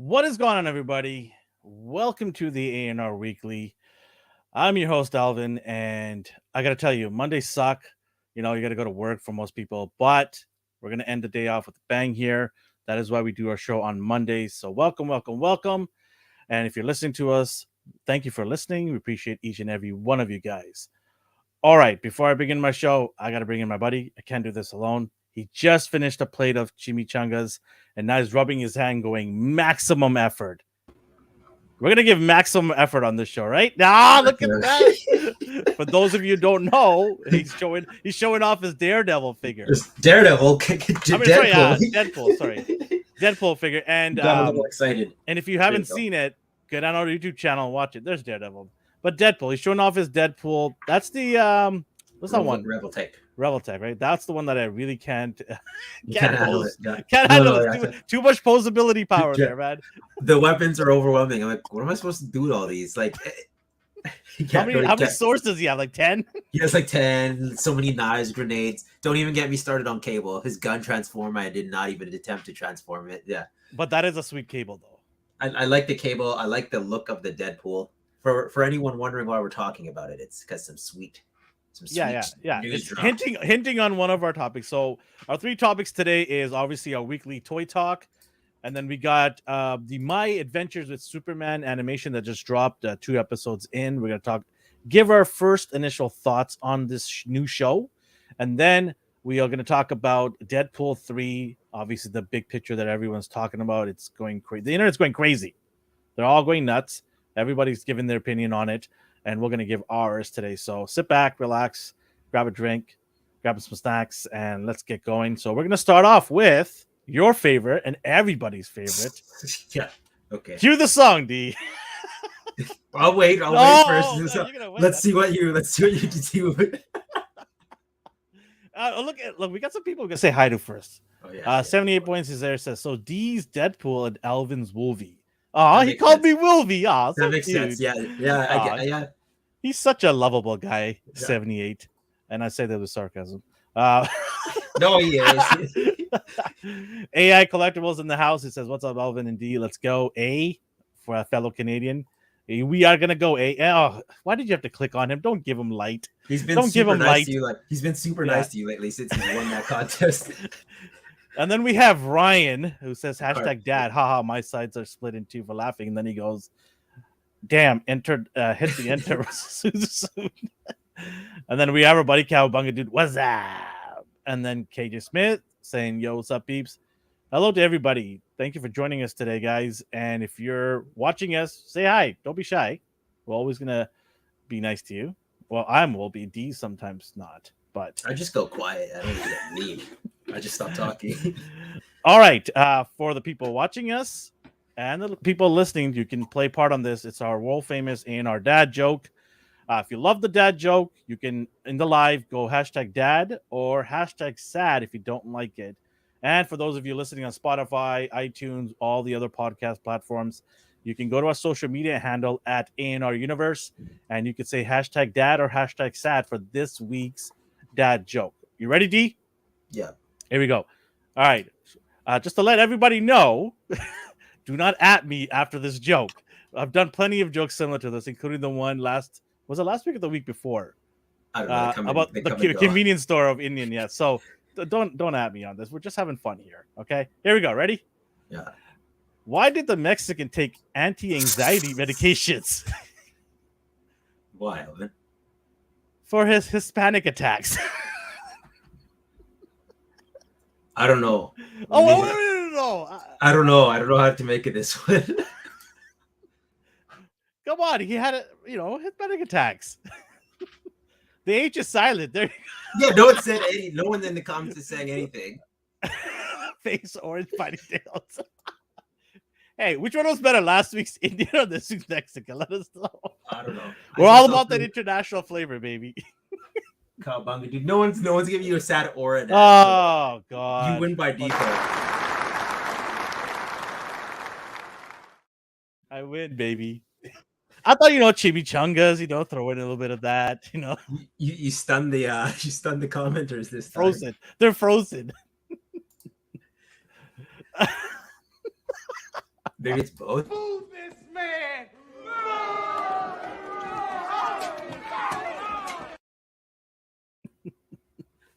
What is going on, everybody? Welcome to the ANR Weekly. I'm your host, Elvin, and I got to tell you, Mondays suck. You got to go to work for most people, but we're going to end the day off with a bang here. That is why we do our show on Mondays. So, welcome, welcome, welcome. And if you're listening to us, thank you for listening. We appreciate each and every one of you guys. All right, before I begin my show, I got to bring in my buddy. I can't do this alone. He just finished a plate of chimichangas, and now he's rubbing his hand, going maximum effort. We're gonna give maximum effort on this show, right? Now, look at that. For those of you who don't know, he's showing off his Daredevil figure. Daredevil, Deadpool. Sorry, Deadpool figure. And got a little excited. And if you haven't seen it, go down our YouTube channel and watch it. There's Daredevil, but Deadpool. He's showing off his Deadpool. That's the what's that one? Rebel Tech, right? That's the one that I really can't handle it. Can't handle it. Too much posability power there, man. The weapons are overwhelming. I'm like, what am I supposed to do with all these? Like, how many swords does he have? Like 10? He has like 10. So many knives, grenades. Don't even get me started on Cable. His gun transform, I did not even attempt to transform it. Yeah, but that is a sweet Cable, though. I like the Cable. I like the look of the Deadpool. For anyone wondering why we're talking about it, it's because some sweet. Yeah. It's hinting on one of our topics. So our three topics today is obviously our weekly toy talk, and then we got the My Adventures with Superman animation that just dropped 2 episodes in. We're gonna give our first initial thoughts on this new show, and then we are gonna talk about Deadpool 3. Obviously, the big picture that everyone's talking about. It's going crazy. The internet's going crazy. They're all going nuts. Everybody's giving their opinion on it. And we're going to give ours today. So sit back, relax, grab a drink, grab some snacks, and let's get going. So we're going to start off with your favorite and everybody's favorite. Yeah. Okay. Cue the song, D. I'll wait first. Let's see what you do. Look, we got some people we're going to say hi to first. Oh, yeah. 78 points is there. Says, so D's Deadpool and Elvin's Wolvie. Oh, he called me Wolvie. Oh, that makes sense. Yeah. Yeah. He's such a lovable guy. Yeah. 78, and I say that with sarcasm. No, he is. AI Collectibles in the house. It says, "What's up, Elvin and D? Let's go." A for a fellow Canadian. We are gonna go A. Oh, why did you have to click on him? Don't give him light. He's been super nice to you. He's been super nice to you lately since he won that contest. And then we have Ryan, who says hashtag dad. Haha, my sides are split in two for laughing. And then he goes, damn, hit the enter soon. And then we have our buddy Cowabunga dude, what's up? And then KJ Smith saying, yo, what's up, peeps? Hello to everybody. Thank you for joining us today, guys. And if you're watching us, say hi. Don't be shy. We're always going to be nice to you. Well, will be. D sometimes not, but I just go quiet. I don't even get mean. I just stopped talking. All right. For the people watching us and the people listening, you can play part on this. It's our world famous ANR Dad joke. If you love the dad joke, you can, in the live, go hashtag dad or hashtag sad if you don't like it. And for those of you listening on Spotify, iTunes, all the other podcast platforms, you can go to our social media handle at ANR Universe, and you can say hashtag dad or hashtag sad for this week's dad joke. You ready, D? Yeah. Here we go. All right. Just to let everybody know, do not at me after this joke. I've done plenty of jokes similar to this, including the one last week or the week before? I don't know. About the convenience store of Indian. Yeah. So don't at me on this. We're just having fun here. Okay. Here we go. Ready? Yeah. Why did the Mexican take anti-anxiety medications? Why, Elvin? For his Hispanic attacks. I don't know. No. I don't know. I don't know how to make it this one. Come on, he had Hispanic attacks. The H is silent. There. Yeah, no one said any. No one in the comments is saying anything. Face orange fighting tails. Hey, which one was better, last week's Indian or this week's Mexican? Let us know. I don't know. We're all about that international flavor, baby. Cowabunga, dude. No one's giving you a sad aura. Oh God! You win by default. I win, baby. I thought chimichangas. Throw in a little bit of that. You stunned the commenters this time. Frozen. They're frozen. Maybe it's both. Move this man!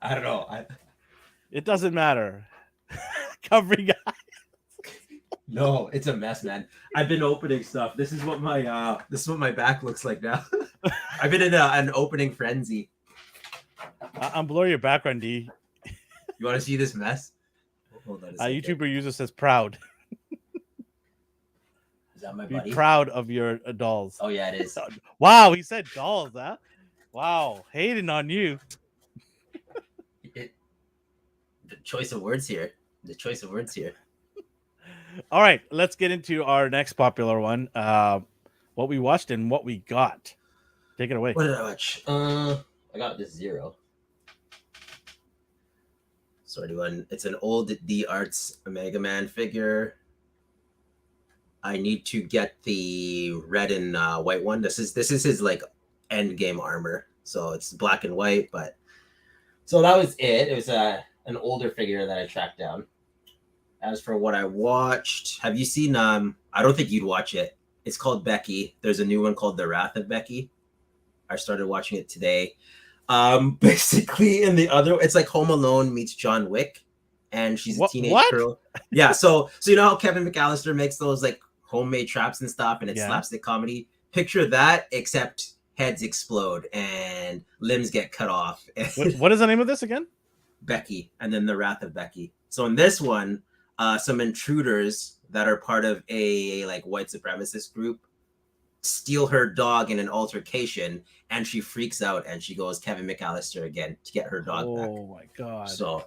I don't know. It doesn't matter. Covering eye. No, it's a mess, man. I've been opening stuff. This is what my back looks like now. I've been in an opening frenzy. I'm blurring your background, D. You want to see this mess? Hold on a second. YouTuber user says proud. Is that my Be buddy? proud of your dolls. Oh yeah, it is. Wow, he said dolls, huh? Wow, hating on you. The choice of words here. All right, let's get into our next popular one. What we watched and what we got. Take it away. What did I watch? I got this 0. Sorry, one. It's an old D Arts Mega Man figure. I need to get the red and white one. This is his like end game armor. So it's black and white, but so that was it. It was an older figure that I tracked down. As for what I watched, have you seen I don't think you'd watch it. It's called Becky. There's a new one called The Wrath of Becky. I started watching it today. Basically in the other, it's like Home Alone meets John Wick, and she's a teenage girl. Yeah, so you know how Kevin McAllister makes those like homemade traps and stuff, and it's slapstick comedy. Picture that, except heads explode and limbs get cut off. What is the name of this again? Becky, and then The Wrath of Becky. So in this one, some intruders that are part of a like white supremacist group steal her dog in an altercation, and she freaks out and she goes Kevin McAllister again to get her dog back. Oh my god. So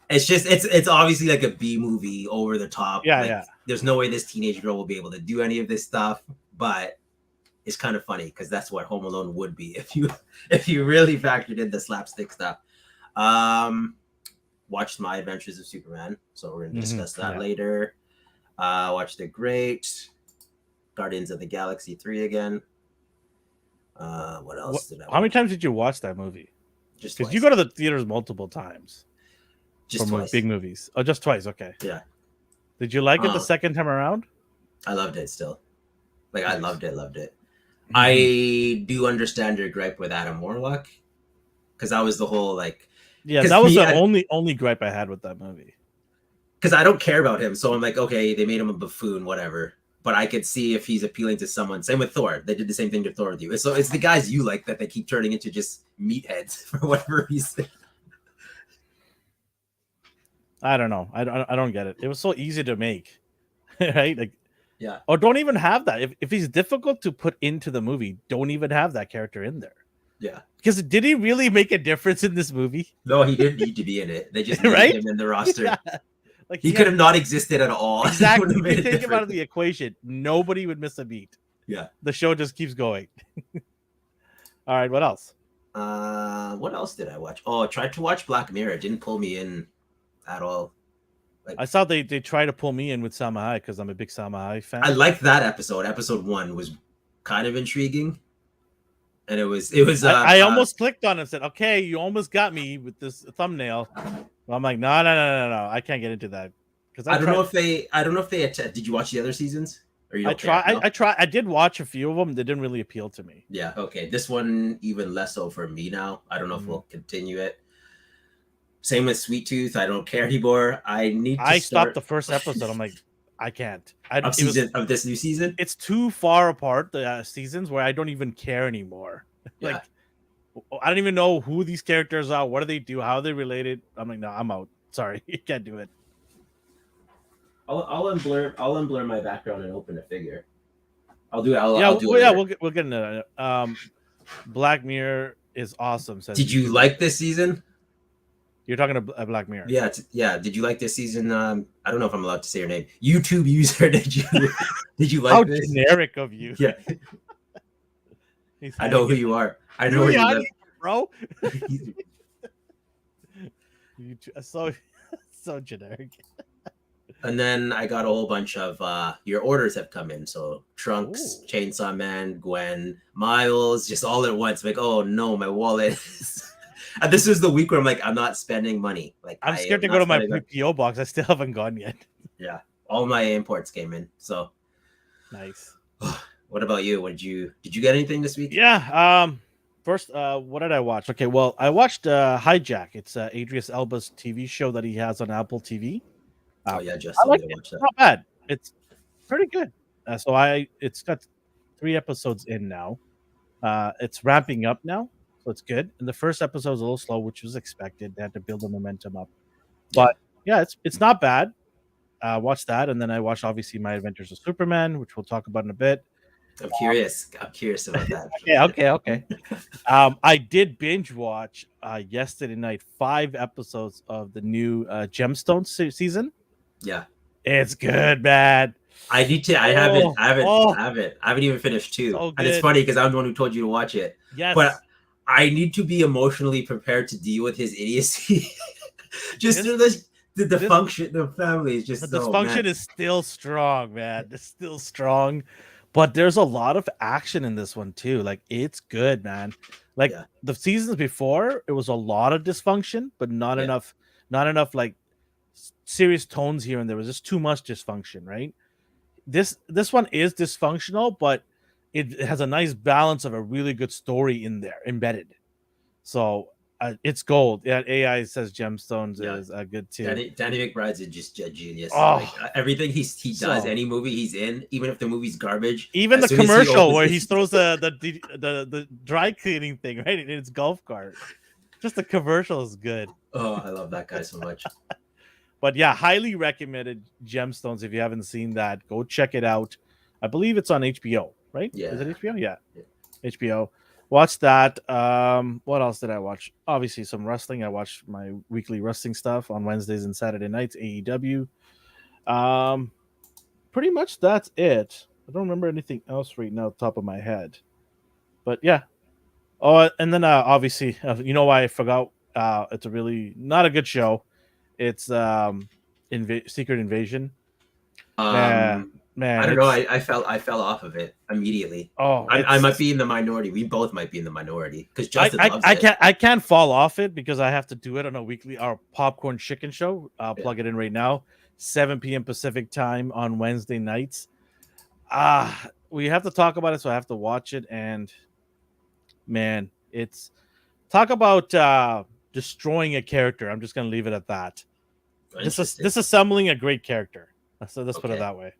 it's just it's obviously like a B movie, over the top. Yeah, like, yeah. There's no way this teenage girl will be able to do any of this stuff, but it's kind of funny because that's what Home Alone would be if you really factored in the slapstick stuff. Watched My Adventures of Superman, so we're gonna discuss that later. Watched The Great, Guardians of the Galaxy 3 again. What else did I watch? How many times did you watch that movie? Just because you go to the theaters multiple times. Just for twice. Big movies. Oh, just twice. Okay. Yeah. Did you like it the second time around? I loved it still. Like I loved it. Mm-hmm. I do understand your gripe with Adam Warlock, because that was the whole like. Yeah, that was the only gripe I had with that movie. Because I don't care about him, so I'm like, okay, they made him a buffoon, whatever. But I could see if he's appealing to someone. Same with Thor. They did the same thing to Thor with you. So it's the guys you like that they keep turning into just meatheads for whatever reason. I don't know. I don't get it. It was so easy to make, right? Like, yeah. Or don't even have that. If he's difficult to put into the movie, don't even have that character in there. Yeah. Because did he really make a difference in this movie? No, he didn't need to be in it. They just needed him in the roster. Yeah. Like he could have not existed at all. Exactly. If you take him out of the equation, nobody would miss a beat. Yeah. The show just keeps going. All right. What else? What else did I watch? Oh, I tried to watch Black Mirror. It didn't pull me in at all. Like, I saw they try to pull me in with Salma Hayek because I'm a big Salma Hayek fan. I liked that episode. Episode 1 was kind of intriguing. And it was. I almost clicked on it and said, "Okay, you almost got me with this thumbnail." Well, I'm like, no, I can't get into that because I don't know if they. Did you watch the other seasons? Or you I did watch a few of them. They didn't really appeal to me. Yeah. Okay. This one even less so for me now. I don't know if we'll continue it. Same with Sweet Tooth. I don't care anymore. I stopped the first episode. I'm like, I can't. Of this new season? It's too far apart, the seasons, where I don't even care anymore. Yeah. Like, I don't even know who these characters are. What do they do? How are they related? I'm like, no, I'm out. Sorry, you can't do it. I'll unblur my background and open a figure. I'll do it. We'll get into that. Black Mirror is awesome. Did you like this season? You're talking about Black Mirror. Yeah. Did you like this season? I don't know if I'm allowed to say your name. YouTube user, did you like How this? How generic of you. Yeah. I know who you are. I know who you live. Bro. So generic. And then I got a whole bunch of your orders have come in. So Trunks, Chainsaw Man, Gwen, Miles, just all at once. Like, oh no, my wallet. And this is the week where I'm like, I'm not spending money. Like, I'm scared to go to my PO box. I still haven't gone yet. Yeah, all my imports came in. So Nice. What about you? Did you get anything this week? Yeah. First, what did I watch? Okay, well, I watched Hijack. It's Idris Elba's TV show that he has on Apple TV. Oh Um, yeah, Jess I told like me to it. watch It's that. not bad. It's pretty good. It's got 3 episodes in now. It's ramping up now, so it's good. And the first episode was a little slow, which was expected. They had to build the momentum up, Yeah, but yeah, it's not bad. Watch that, and then I watched obviously My Adventures with Superman, which we'll talk about in a bit. I'm curious. I'm curious about that. Okay. I did binge watch yesterday night 5 episodes of the new Gemstone season. Yeah, It's good, man. I need to. I haven't. Oh, I haven't. oh, I haven't. I haven't even finished two. so And it's good. funny because I'm the one who told you to watch it. But Yes, I need to be emotionally prepared to deal with his idiocy. Just this through this, the this function, the family is the just so dysfunction man. is still strong, man. It's still strong, but there's a lot of action in this one too. Like it's good, man. Like Yeah, the seasons before, it was a lot of dysfunction, but yeah, not enough like serious tones here and there. Was just too much dysfunction, right? This one is dysfunctional, but it has a nice balance of a really good story in there embedded. So it's gold. Yeah, AI says Gemstones yeah. is good too. Danny McBride's just a genius. Like Oh, everything he does, so any movie he's in, even if the movie's garbage, even the as soon as he commercial opens where he this, throws the dry cleaning thing right in his golf cart. Just the commercial is good. oh, I love that guy so much. But yeah, highly recommended Gemstones. If you haven't seen that, go check it out. I believe it's on HBO, right? Yeah, Is it HBO? Yeah. yeah. HBO. Watch that. What else did I watch? Obviously, some wrestling. I watched my weekly wrestling stuff on Wednesdays and Saturday nights, AEW. Um, Pretty much that's it. I don't remember anything else right now, top of my head. But yeah. Oh, and then obviously, you know why I forgot? It's a really not a good show. It's Secret Invasion. Man, Um, I man, don't know. it's I fell off of it immediately. oh, I might it's be in the minority. We both might be in the minority because Justin loves I it. can't fall off it because I have to do it on a weekly our popcorn chicken show. I'll Yeah, plug it in right now, 7 p.m. Pacific time on Wednesday nights. We have to talk about it, so I have to watch it. And man, it's talk about destroying a character. I'm just gonna leave it at that. interesting. Disassembling a great character. So let's put it Okay. that way.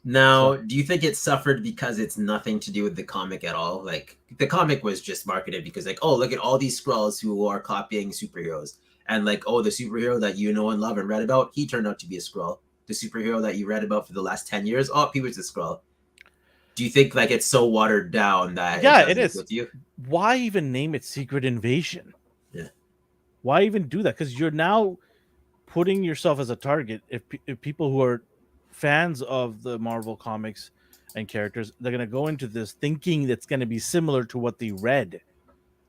Now, So do you think it suffered because it's nothing to do with the comic at all? Like the comic was just marketed because, like, oh, look at all these Skrulls who are copying superheroes, and like, oh, the superhero that you know and love and read about, he turned out to be a Skrull. The superhero that you read about for the last 10 years, oh, he was a Skrull. Do you think like it's so watered down that it yeah, it doesn't is. with you? Why even name it Secret Invasion? Yeah, Why even do that? Because you're now putting yourself as a target. If people who are fans of the Marvel comics and characters, they're going to go into this thinking that's going to be similar to what they read.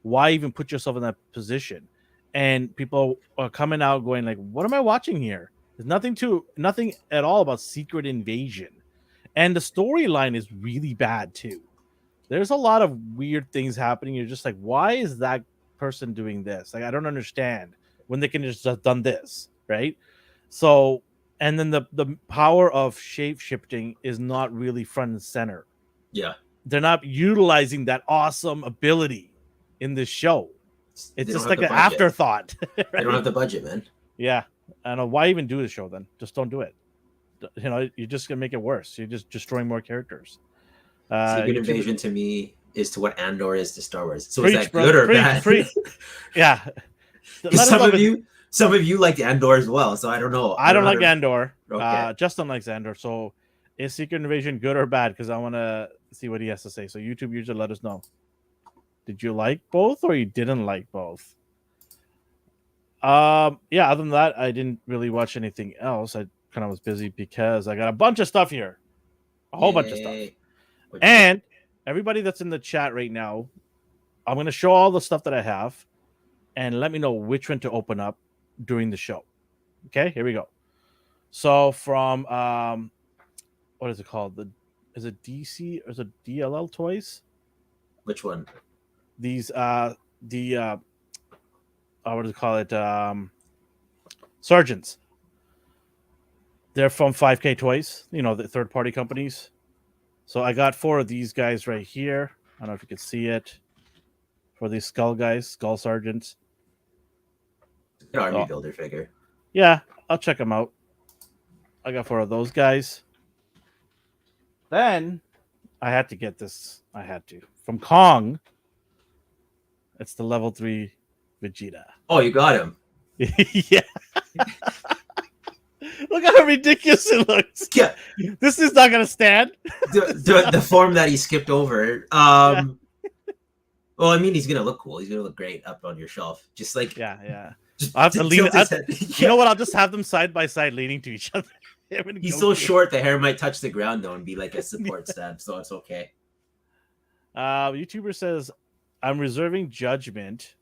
Why even put yourself in that position? And people are coming out going like, "What am I watching here?" There's nothing at all about Secret Invasion, and the storyline is really bad too. There's a lot of weird things happening. You're just like, why is that person doing this? Like, I don't understand when they can just have done this, right? So, and then the power of shape shifting is not really front and center. yeah. They're not utilizing that awesome ability in this show. It's They don't just have like the an budget. afterthought, They don't have right? the budget, man. Yeah. I don't know why even do the show then. Just don't do it. You're just gonna make it worse. You're just destroying more characters. Secret YouTube Invasion to me is to what Andor is to Star Wars. So is preach, that good brother. or Preach, bad? preach. Yeah. Because Let us know if it's some of you like Andor as well. So I don't know. I I don't don't know how like to. Andor. Okay. Justin likes Andor. So is Secret Invasion good or bad? Because I want to see what he has to say. So YouTube user, let us know. Did you like both or you didn't like both? Yeah, other than that, I didn't really watch anything else. I kind of was busy because I got a bunch of stuff here. A whole bunch of stuff. Yay. What you got? And everybody that's in the chat right now, I'm going to show all the stuff that I have and let me know which one to open up during the show. Okay, here we go. So from what is it called? Is it DC or is it DLL toys? Which one? These what do you call it? Sergeants. They're from 5K Toys, the third party companies. So I got 4 of these guys right here. I don't know if you can see it. For these skull guys, skull sergeants. Good army So builder figure. yeah, I'll check them out. I got 4 of those guys. Then I had to get this. I had to from Kong. It's the level 3 Vegeta. Oh, you got him. Yeah. Look how ridiculous it looks. Yeah, This is not gonna stand. the form that he skipped over. Yeah. Well, I mean, he's gonna look cool. He's gonna look great up on your shelf, just like Yeah. just I have to lean. tilt his head. You know what? I'll just have them side by side, leaning to each other. He's so short, the hair might touch the ground though, and be like a support stand, so it's okay. YouTuber says, "I'm reserving judgment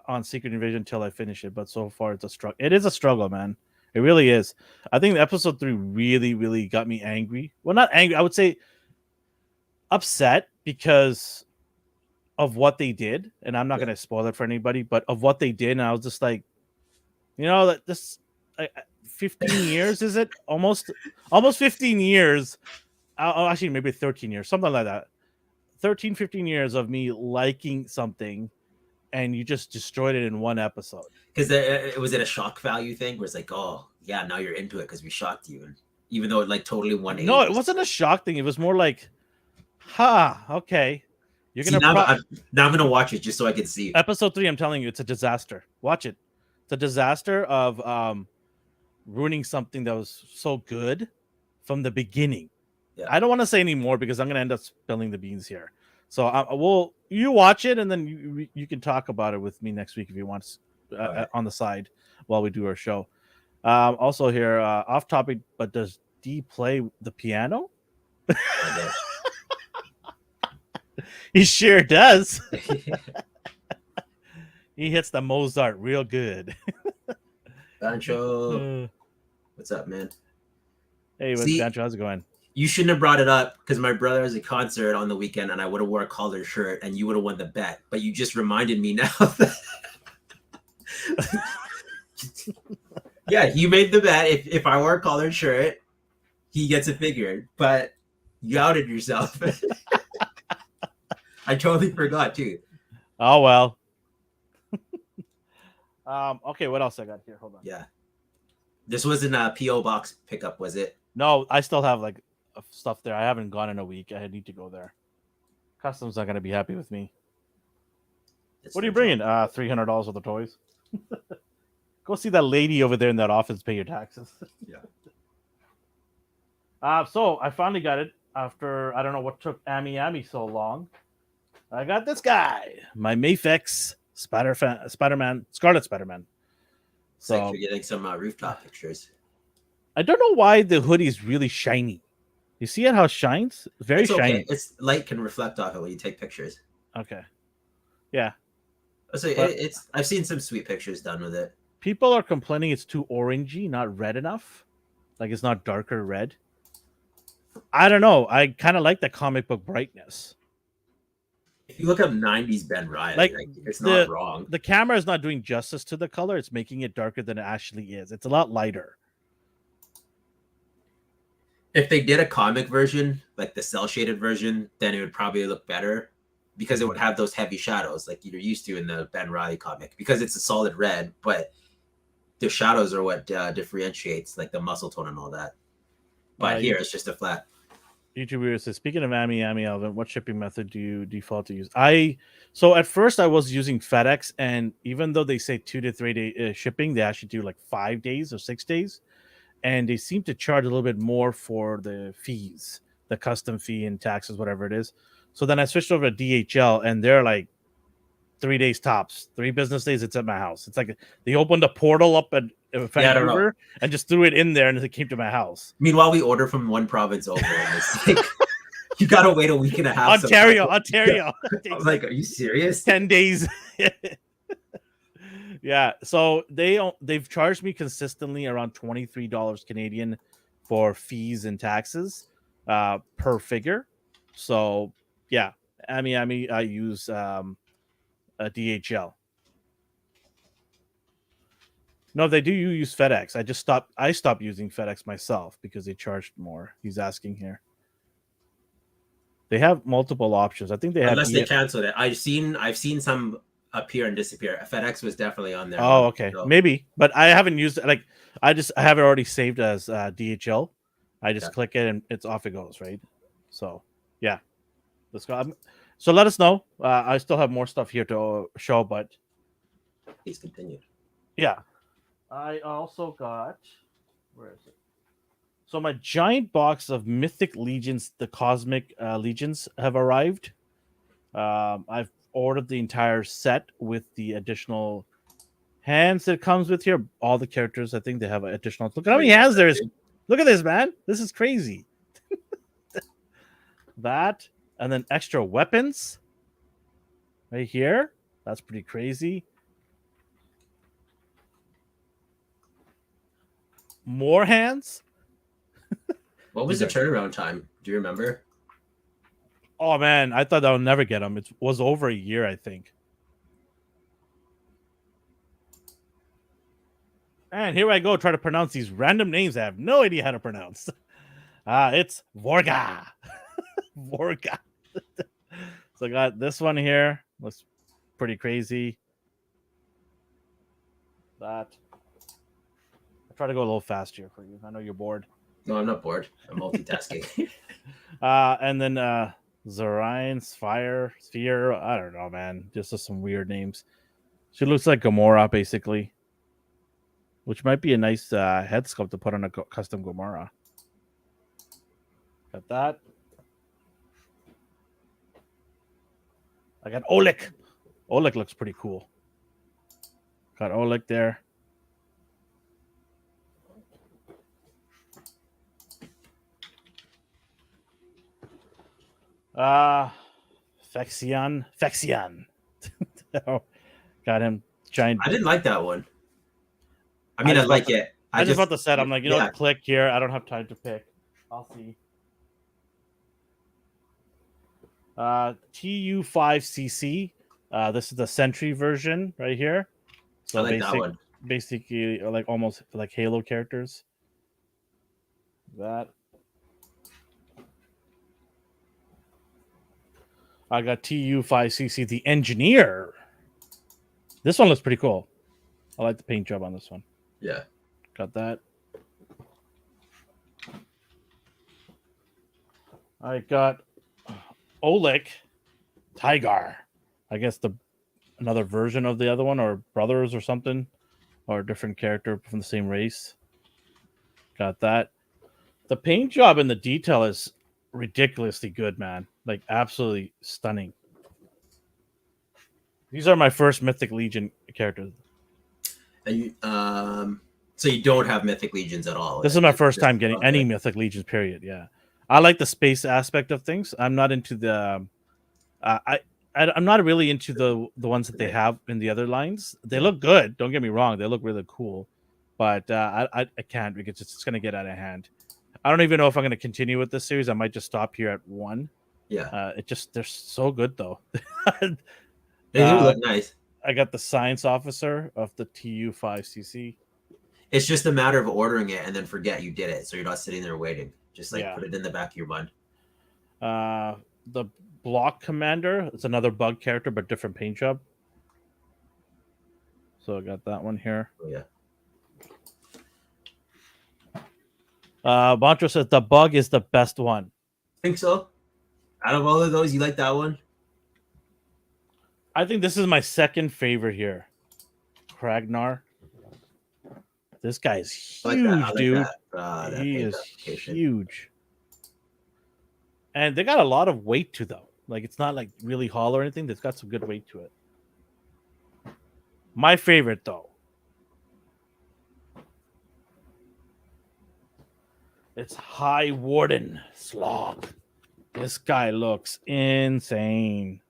on Secret Invasion until I finish it, but so far it's a struggle. It is a struggle, man. It really is. I think episode 3 really, really got me angry. Well, not angry. I would say upset because of what they did, and I'm not going to spoil it for anybody, but of what they did, and I was just like, that this 15 years is it? Almost 15 years. Actually, maybe 13 years, something like that. 13, 15 years of me liking something, and you just destroyed it in one episode. Because it was a shock value thing, where it's like, oh yeah, now you're into it because we shocked you, and even though it like totally 180. No, it wasn't a shock thing. It was more like, okay. You're gonna now I'm gonna watch it just so I can see. Episode 3, I'm telling you, it's a disaster. Watch it. It's a disaster of ruining something that was so good from the beginning. Yeah. I don't want to say any more because I'm gonna end up spilling the beans here. So you watch it, and then you can talk about it with me next week if you want, on the side while we do our show. Also here, off topic, but does D play the piano? He sure does. He hits the Mozart real good. Bancho, what's up, man? Hey, Bancho, how's it going? You shouldn't have brought it up because my brother has a concert on the weekend, and I would have wore a collared shirt, and you would have won the bet. But you just reminded me now. Yeah, you made the bet. If I wear a collared shirt, he gets a figure. But you outed yourself. I totally forgot too. Oh well. Okay, what else I got here? Hold on. Yeah, this wasn't a PO box pickup, was it? No, I still have like stuff there. I haven't gone in a week. I need to go there. Customs not gonna be happy with me. What are you bringing? $300 worth of toys. Go see that lady over there in that office. Pay your taxes. Yeah. So I finally got it after I don't know what took Amy so long. I got this guy, my Mafex Spider-Man, Scarlet Spider-Man. So thanks for getting some rooftop pictures. I don't know why the hoodie is really shiny. You see it how it shines? Very shiny. It's light can reflect off it when you take pictures. Okay. Yeah. So I've seen some sweet pictures done with it. People are complaining it's too orangey, not red enough. Like it's not darker red. I don't know. I kind of like the comic book brightness. If you look up 90s Ben Riley, like it's not wrong. The camera is not doing justice to the color. It's making it darker than it actually is. It's a lot lighter. If they did a comic version, like the cell shaded version, then it would probably look better because it would have those heavy shadows like you're used to in the Ben Riley comic because it's a solid red, but the shadows are what differentiates like the muscle tone and all that. But here it's just a flat. YouTuber says, speaking of Amy, Elvin, what shipping method do you default to use? So at first I was using FedEx, and even though they say 2 to 3 day shipping, they actually do like 5 days or 6 days, and they seem to charge a little bit more for the fees, the custom fee and taxes, whatever it is. So then I switched over to DHL, and they're like 3 days tops, 3 business days. It's at my house. It's like they opened a portal up at Vancouver and just threw it in there, and it came to my house. Meanwhile, we order from one province over, and it's like you gotta wait a week and a half. Ontario. I'm like, are you serious? 10 days. Yeah. So they've charged me consistently around $23 Canadian for fees and taxes per figure. So yeah, I use a DHL. No, they do use FedEx. I stopped using FedEx myself because they charged more. He's asking here. They have multiple options. I think they have. Unless they canceled it. I've seen some appear and disappear. FedEx was definitely on there. Oh, okay, so, maybe, but I haven't used it. Like, I have it already saved as DHL. I just Yeah. click it and it's off it goes, right? So yeah, let's go. So let us know. I still have more stuff here to show, but please continue. yeah, I also got, where is it? So my giant box of Mythic Legions, the Cosmic Legions, have arrived. I've ordered the entire set with the additional hands that comes with here. All the characters, I think they have additional. Look at how many hands there is. Look at this, man. This is crazy. That, and then extra weapons right here. That's pretty crazy. More hands. What was the turnaround time? Do you remember? Oh man, I thought I would never get them. It was over a year, I think. And here I go, try to pronounce these random names I have no idea how to pronounce. It's Vorga. Vorga. So I got this one here. Looks pretty crazy. That. I try to go a little fast here for you. I know you're bored. No, I'm not bored. I'm multitasking. And then Zorine's Fire Sphere. I don't know, man. Just some weird names. She looks like Gamora, basically. Which might be a nice head sculpt to put on a custom Gamora. Got that. I got Oleg. Oleg looks pretty cool. Got Oleg there. Fexion. Got him. Giant. I didn't like that one. I mean, I like it. I just want the set. I'm like, you know what? Click here. I don't have time to pick. I'll see. TU5CC. This is the Sentry version right here. So I like that one. Basically, like almost like Halo characters. That. I got TU5CC, the Engineer. This one looks pretty cool. I like the paint job on this one. Yeah. Got that. I got Oleg Tygar. I guess another version of the other one, or brothers or something, or a different character from the same race. Got that. The paint job and the detail is ridiculously good, man. Like, absolutely stunning. These are my first Mythic Legion characters. And so you don't have Mythic Legions at all? This is my first time getting any Mythic Legions, period. Yeah. I like the space aspect of things. I'm not into the... I'm not really into the ones that they have in the other lines. They look good. Don't get me wrong. They look really cool. But I can't, because it's going to get out of hand. I don't even know if I'm going to continue with this series. I might just stop here at 1. Yeah. They're so good, though. They do look nice. I got the Science Officer of the TU5CC. It's just a matter of ordering it and then forget you did it. So you're not sitting there waiting. Just put it in the back of your mind. The Block Commander. It's another bug character, but different paint job. So I got that one here. Oh, yeah. Bantro says the bug is the best one. Think so? Out of all of those, you like that one? I think this is my second favorite here. Kragnar. This guy is huge, dude. He is huge. And they got a lot of weight to them. Like, it's not like really hollow or anything. It's got some good weight to it. My favorite, though. It's High Warden Slog. This guy looks insane.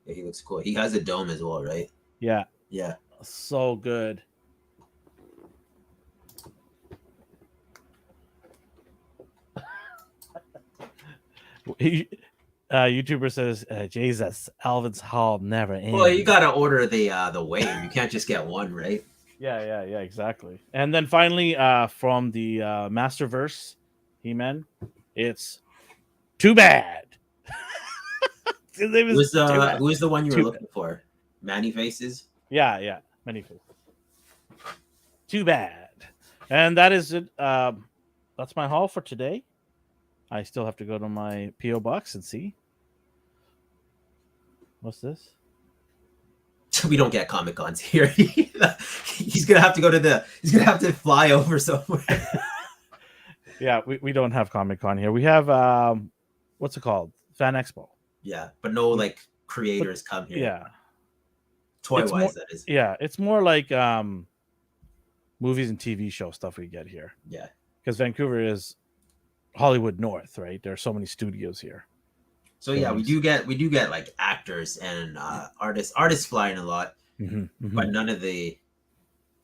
Yeah, he looks cool. He has a dome as well, right? Yeah. Yeah. So good. YouTuber says, Jesus, Alvin's haul never ends. Well, you gotta order the wave. You can't just get one, right? Yeah, exactly. And then finally, from the Masterverse, He-Man, it's Too Bad. His name is Who is the one you were Too looking for? Manny Faces. Yeah, many faces. Too bad. And that is it. That's my haul for today. I still have to go to my PO box and see. What's this? We don't get Comic Cons here. He's gonna have to go to the. He's gonna have to fly over somewhere. Yeah, we don't have Comic Con here. We have what's it called? Fan Expo. Yeah, but no like creators come here. Yeah, Toy It's wise, more- that is. yeah. It's more like movies and TV show stuff we get here Yeah. because Vancouver is Hollywood North, right? There are so many studios here. So yeah, we do get like actors and artists. Artists flying a lot, but none of the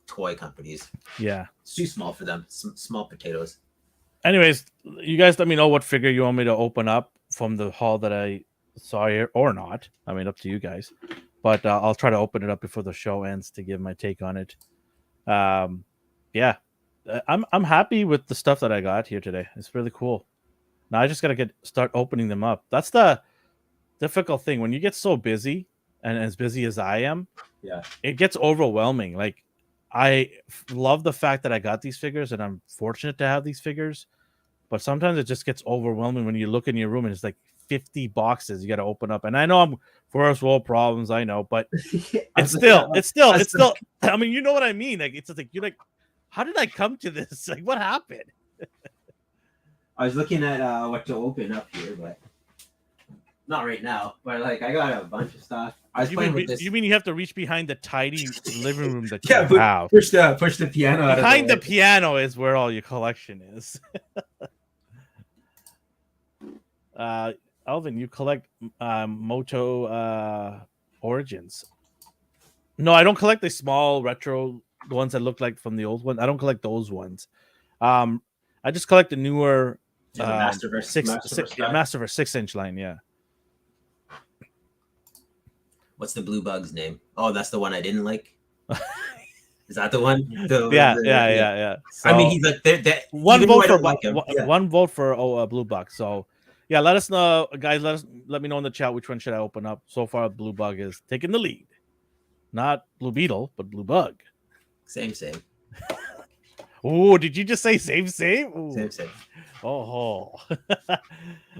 toy companies. Yeah, It's too small for them. Small potatoes. anyways, you guys let me know what figure you want me to open up from the haul that I saw here or not. I mean, up to you guys. But I'll try to open it up before the show ends to give my take on it. Yeah, I'm happy with the stuff that I got here today. It's really cool. Now I just gotta start opening them up. That's the difficult thing when you get so busy and as busy as I am. Yeah, it gets overwhelming. Like I love the fact that I got these figures and I'm fortunate to have these figures, but sometimes it just gets overwhelming when you look in your room and it's like 50 boxes you got to open up. And I know I'm first world problems, I know, but it's still. I mean, you know what I mean? Like it's like you're like, how did I come to this? Like what happened? I was looking at what to open up here, but not right now. But like, I got a bunch of stuff. I was playing with this. You mean you have to reach behind the tiny living room that Yeah, you have? push the piano out Behind of the piano is where all your collection is. Elvin, you collect Moto Origins. No, I don't collect the small retro ones that look like from the old one. I don't collect those ones. I just collect the newer Masterverse Masterverse 6-inch line. Yeah. What's the blue bug's name? Oh, that's the one I didn't like. Is that the one? Yeah. So, I mean, he's like one vote for like one vote for Blue Bug. So yeah, let us know, guys. Let me know in the chat which one should I open up. So far, Blue Bug is taking the lead. Not Blue Beetle, but Blue Bug. Same. Oh, did you just say same? Ooh. Same. Oh.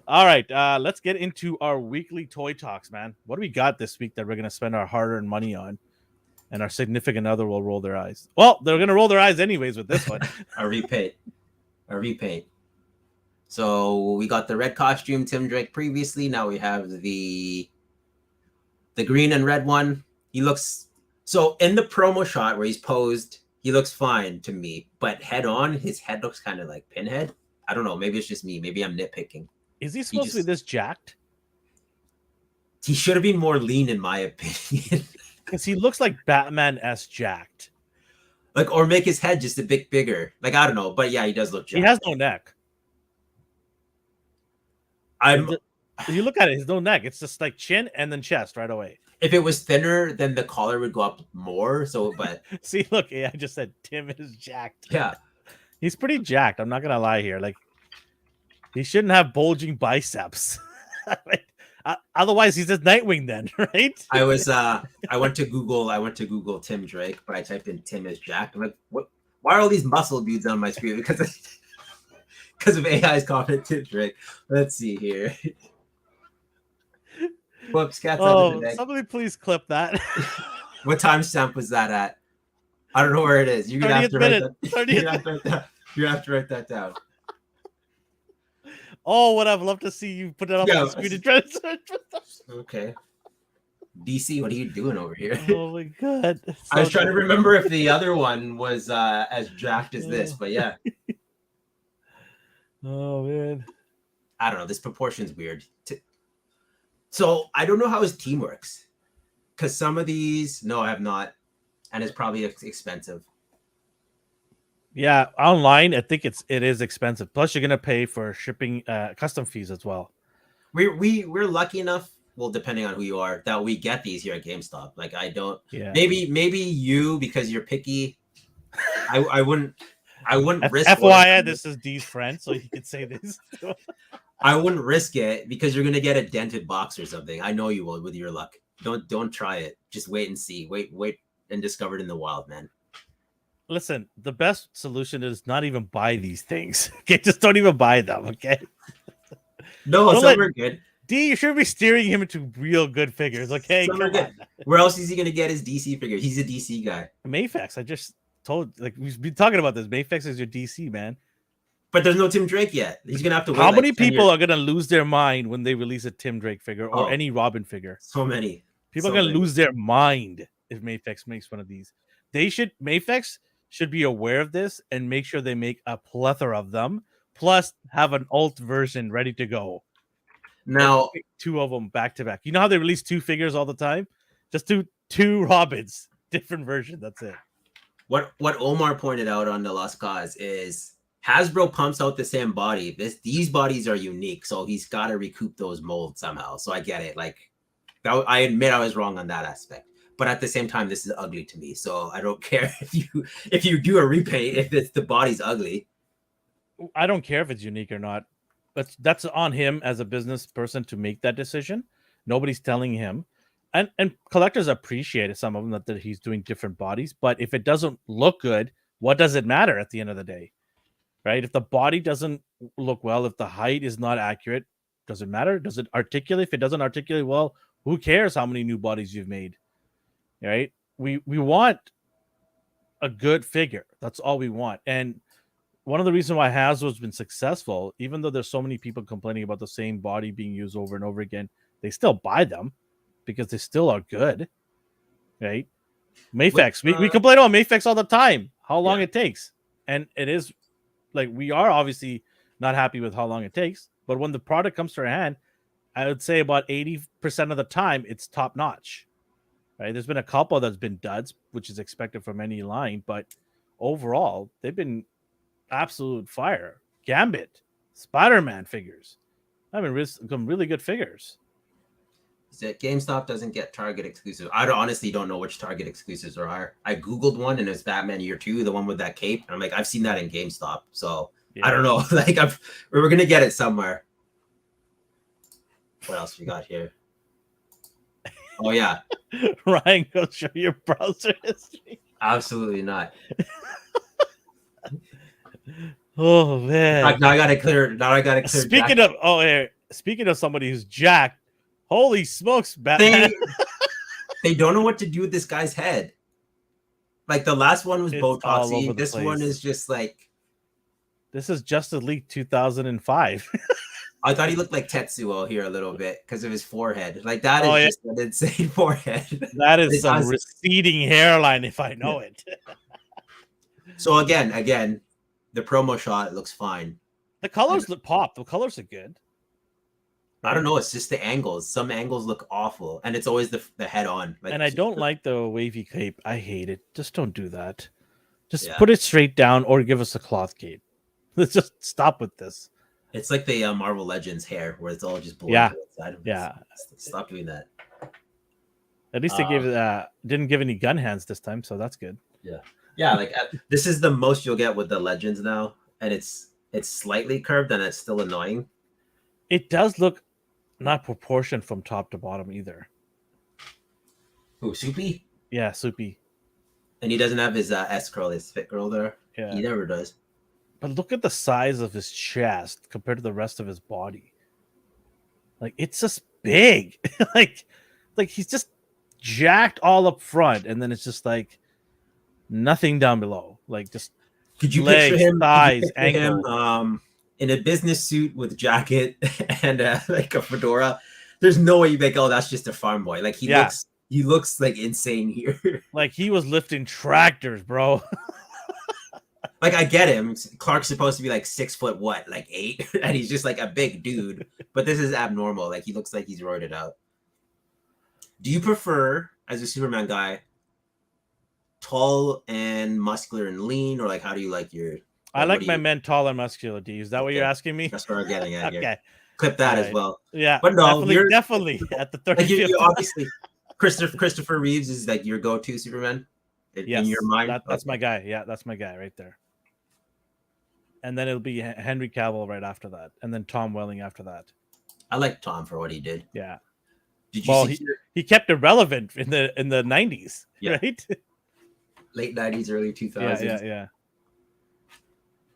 All right. Let's get into our weekly toy talks, man. What do we got this week that we're gonna spend our hard-earned money on? And our significant other will roll their eyes. Well, they're gonna roll their eyes anyways with this one. A repaint. So we got the red costume, Tim Drake previously. Now we have the green and red one. He looks so in the promo shot where he's posed, he looks fine to me. But head on, his head looks kind of like Pinhead. I don't know. Maybe it's just me. Maybe I'm nitpicking. Is he supposed to be this jacked? He should have been more lean, in my opinion. Because he looks like Batman-esque jacked. Like, or make his head just a bit bigger. Like, I don't know. But yeah, he does look jacked. He has no neck. You look at it, there's no neck. It's just like chin and then chest right away. If it was thinner, then the collar would go up more. So, but see, look, I just said Tim is jacked. Yeah, he's pretty jacked. I'm not gonna lie here. Like, he shouldn't have bulging biceps. Otherwise, he's just Nightwing then, right? I went to Google Tim Drake, but I typed in Tim is jacked. I'm like, what? Why are all these muscle dudes on my screen? Because of AI's comment, Tim Drake. Let's see here. Whoops, cat's under the neck. Somebody please clip that. What timestamp was that at? I don't know where it is. You're gonna have to write that. You're gonna have to write that down. Oh, what I'd love to see you put that up on the screen and try to search for them. Okay. DC, what are you doing over here? Oh my god. I was trying to remember if the other one was as jacked as this, but yeah. Oh man. I don't know. This proportion's weird. So I don't know how his team works. Because some of these, no, I have not. And it's probably expensive. Yeah, online, I think it is expensive. Plus, you're gonna pay for shipping, custom fees as well. We're lucky enough, well, depending on who you are, that we get these here at GameStop. Like I don't. Yeah. Maybe you because you're picky. I wouldn't risk. FYI, this is D's friend, so you could say this. I wouldn't risk it because you're gonna get a dented box or something. I know you will with your luck. Don't try it. Just wait and see. Wait and discover it in the wild, man. Listen, the best solution is not even buy these things. Okay, just don't even buy them. Okay. No, Don't some let are good. D. You should be steering him into real good figures. Okay, Some are come good. on. Where else is he gonna get his DC figure? He's a DC guy. Mayfex. I just told like we've been talking about this. Mayfex is your DC man. But there's no Tim Drake yet. He's gonna have to wait. How like many 10 people years. are gonna lose their mind when they release a Tim Drake figure or Oh. any Robin figure? So many. People So are gonna many. lose their mind if Mayfex makes one of these. Mayfex should be aware of this and make sure they make a plethora of them, plus have an alt version ready to go. Now, Pick two of them back to back. You know how they release two figures all the time? Just do two Robins, different version. That's it. what Omar pointed out on the Lost Cause is Hasbro pumps out the same body. These bodies are unique, so he's got to recoup those molds somehow. So I get it. Like, I admit I was wrong on that aspect, but at the same time, this is ugly to me. So I don't care if you do a repaint if it's the body's ugly. I don't care if it's unique or not. That's on him as a business person to make that decision. Nobody's telling him. And collectors appreciate it, some of them, that he's doing different bodies. But if it doesn't look good, what does it matter at the end of the day? Right? If the body doesn't look well, if the height is not accurate, does it matter? Does it articulate? If it doesn't articulate well, who cares how many new bodies you've made? Right? We want a good figure. That's all we want. And one of the reasons why Hasbro's been successful, even though there's so many people complaining about the same body being used over and over again, they still buy them because they still are good, right? Mayfex, we complain about Mayfex all the time, how long it takes. And it is like, we are obviously not happy with how long it takes, but when the product comes to our hand, I would say about 80% of the time it's top notch, right? There's been a couple that's been duds, which is expected from any line, but overall, they've been absolute fire. Gambit, Spider-Man figures. I mean, some really good figures. GameStop doesn't get Target exclusives. I honestly don't know which Target exclusives there are. I Googled one and it's Batman Year 2, the one with that cape. And I'm like, I've seen that in GameStop. So I don't know. Like, we're going to get it somewhere. What else we got here? Oh, yeah. Ryan, go show your browser history. Absolutely not. Oh, man. Now I got to clear. Speaking of somebody who's jacked, holy smokes, Batman. They don't know what to do with this guy's head. Like, the last one was Botoxy. This one is just like... This is Justice League 2005. I thought he looked like Tetsuo here a little bit because of his forehead. Like, that is just an insane forehead. That is some receding hairline, if I know it. So, again, the promo shot looks fine. The colors look pop. The colors are good. I don't know. It's just the angles. Some angles look awful, and it's always the head on. Like, and I don't like the wavy cape. I hate it. Just don't do that. Just put it straight down, or give us a cloth cape. Let's just stop with this. It's like the Marvel Legends hair, where it's all just blue. Stop doing that. At least they didn't give any gun hands this time, so that's good. Yeah. Like, this is the most you'll get with the Legends now, and it's slightly curved, and it's still annoying. It does look not proportioned from top to bottom either. Who, Soupy? Yeah, Soupy. And he doesn't have his S curl, his fit girl there. Yeah, he never does. But look at the size of his chest compared to the rest of his body. Like, it's just big. like he's just jacked all up front, and then it's just like nothing down below. Like, just could you legs, picture him, thighs, ankle. In a business suit with jacket and like a fedora? There's no way you make, oh, that's just a farm boy. Like, he looks like insane here. Like, he was lifting tractors, bro. Like, I get him. Clark's supposed to be like 6 foot, like 8, and he's just like a big dude. But this is abnormal. Like, he looks like he's roided out. Do you prefer, as a Superman guy, tall and muscular and lean, or like, how do you like your? I like my men tall and muscular. D. Is that what you're asking me? That's what I'm getting at. Okay, here. Clip that as well. Yeah, but no, definitely at the 30. Like, you obviously, Christopher Reeves is like your go-to Superman in your mind. That's my guy. Yeah, that's my guy right there. and then it'll be Henry Cavill right after that, and then Tom Welling after that. I like Tom for what he did. Yeah. Did you Well, see? he kept it relevant in the 90s, Yeah, right? late 90s, early Yeah, 2000s. yeah.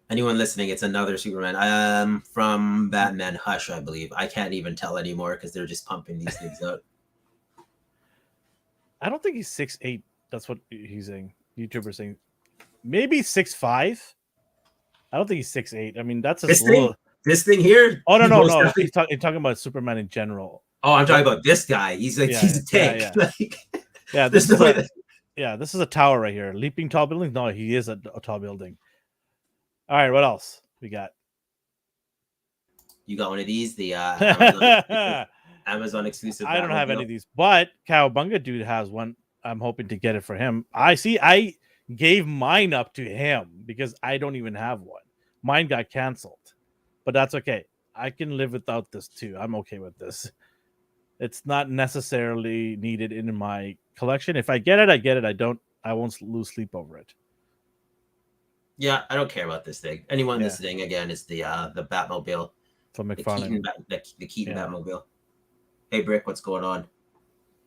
Anyone listening, it's another Superman. From Batman Hush, I believe. I can't even tell anymore because they're just pumping these things out. I don't think he's 6'8". That's what he's saying. YouTuber saying maybe 6'5". I don't think he's 6'8". I mean, that's a little. This thing here. Oh no, He's no, most no. definitely. He's talking about Superman in general. Oh, I'm talking But about this guy. He's like yeah, he's a tank. yeah. Like, Yeah, there's this no is way this is a tower right here. Leaping tall building? No, he is a tall building. All right, what else we got? you got one of these. The I Amazon exclusive. don't have any Batmobile. of these, but Cowabunga dude has one. I'm hoping to get it for him. I gave mine up to him because I don't even have one. Mine got canceled, but that's okay. I can live without this too. I'm okay with this. It's not necessarily needed in my collection. If I get it, I get it. I don't. I won't lose sleep over it. Yeah, I don't care about this thing. Anyone Yeah. listening, again, it's the Batmobile, From the Keaton, McFarlane. the Keaton Yeah. Batmobile. Hey, Brick, what's going on?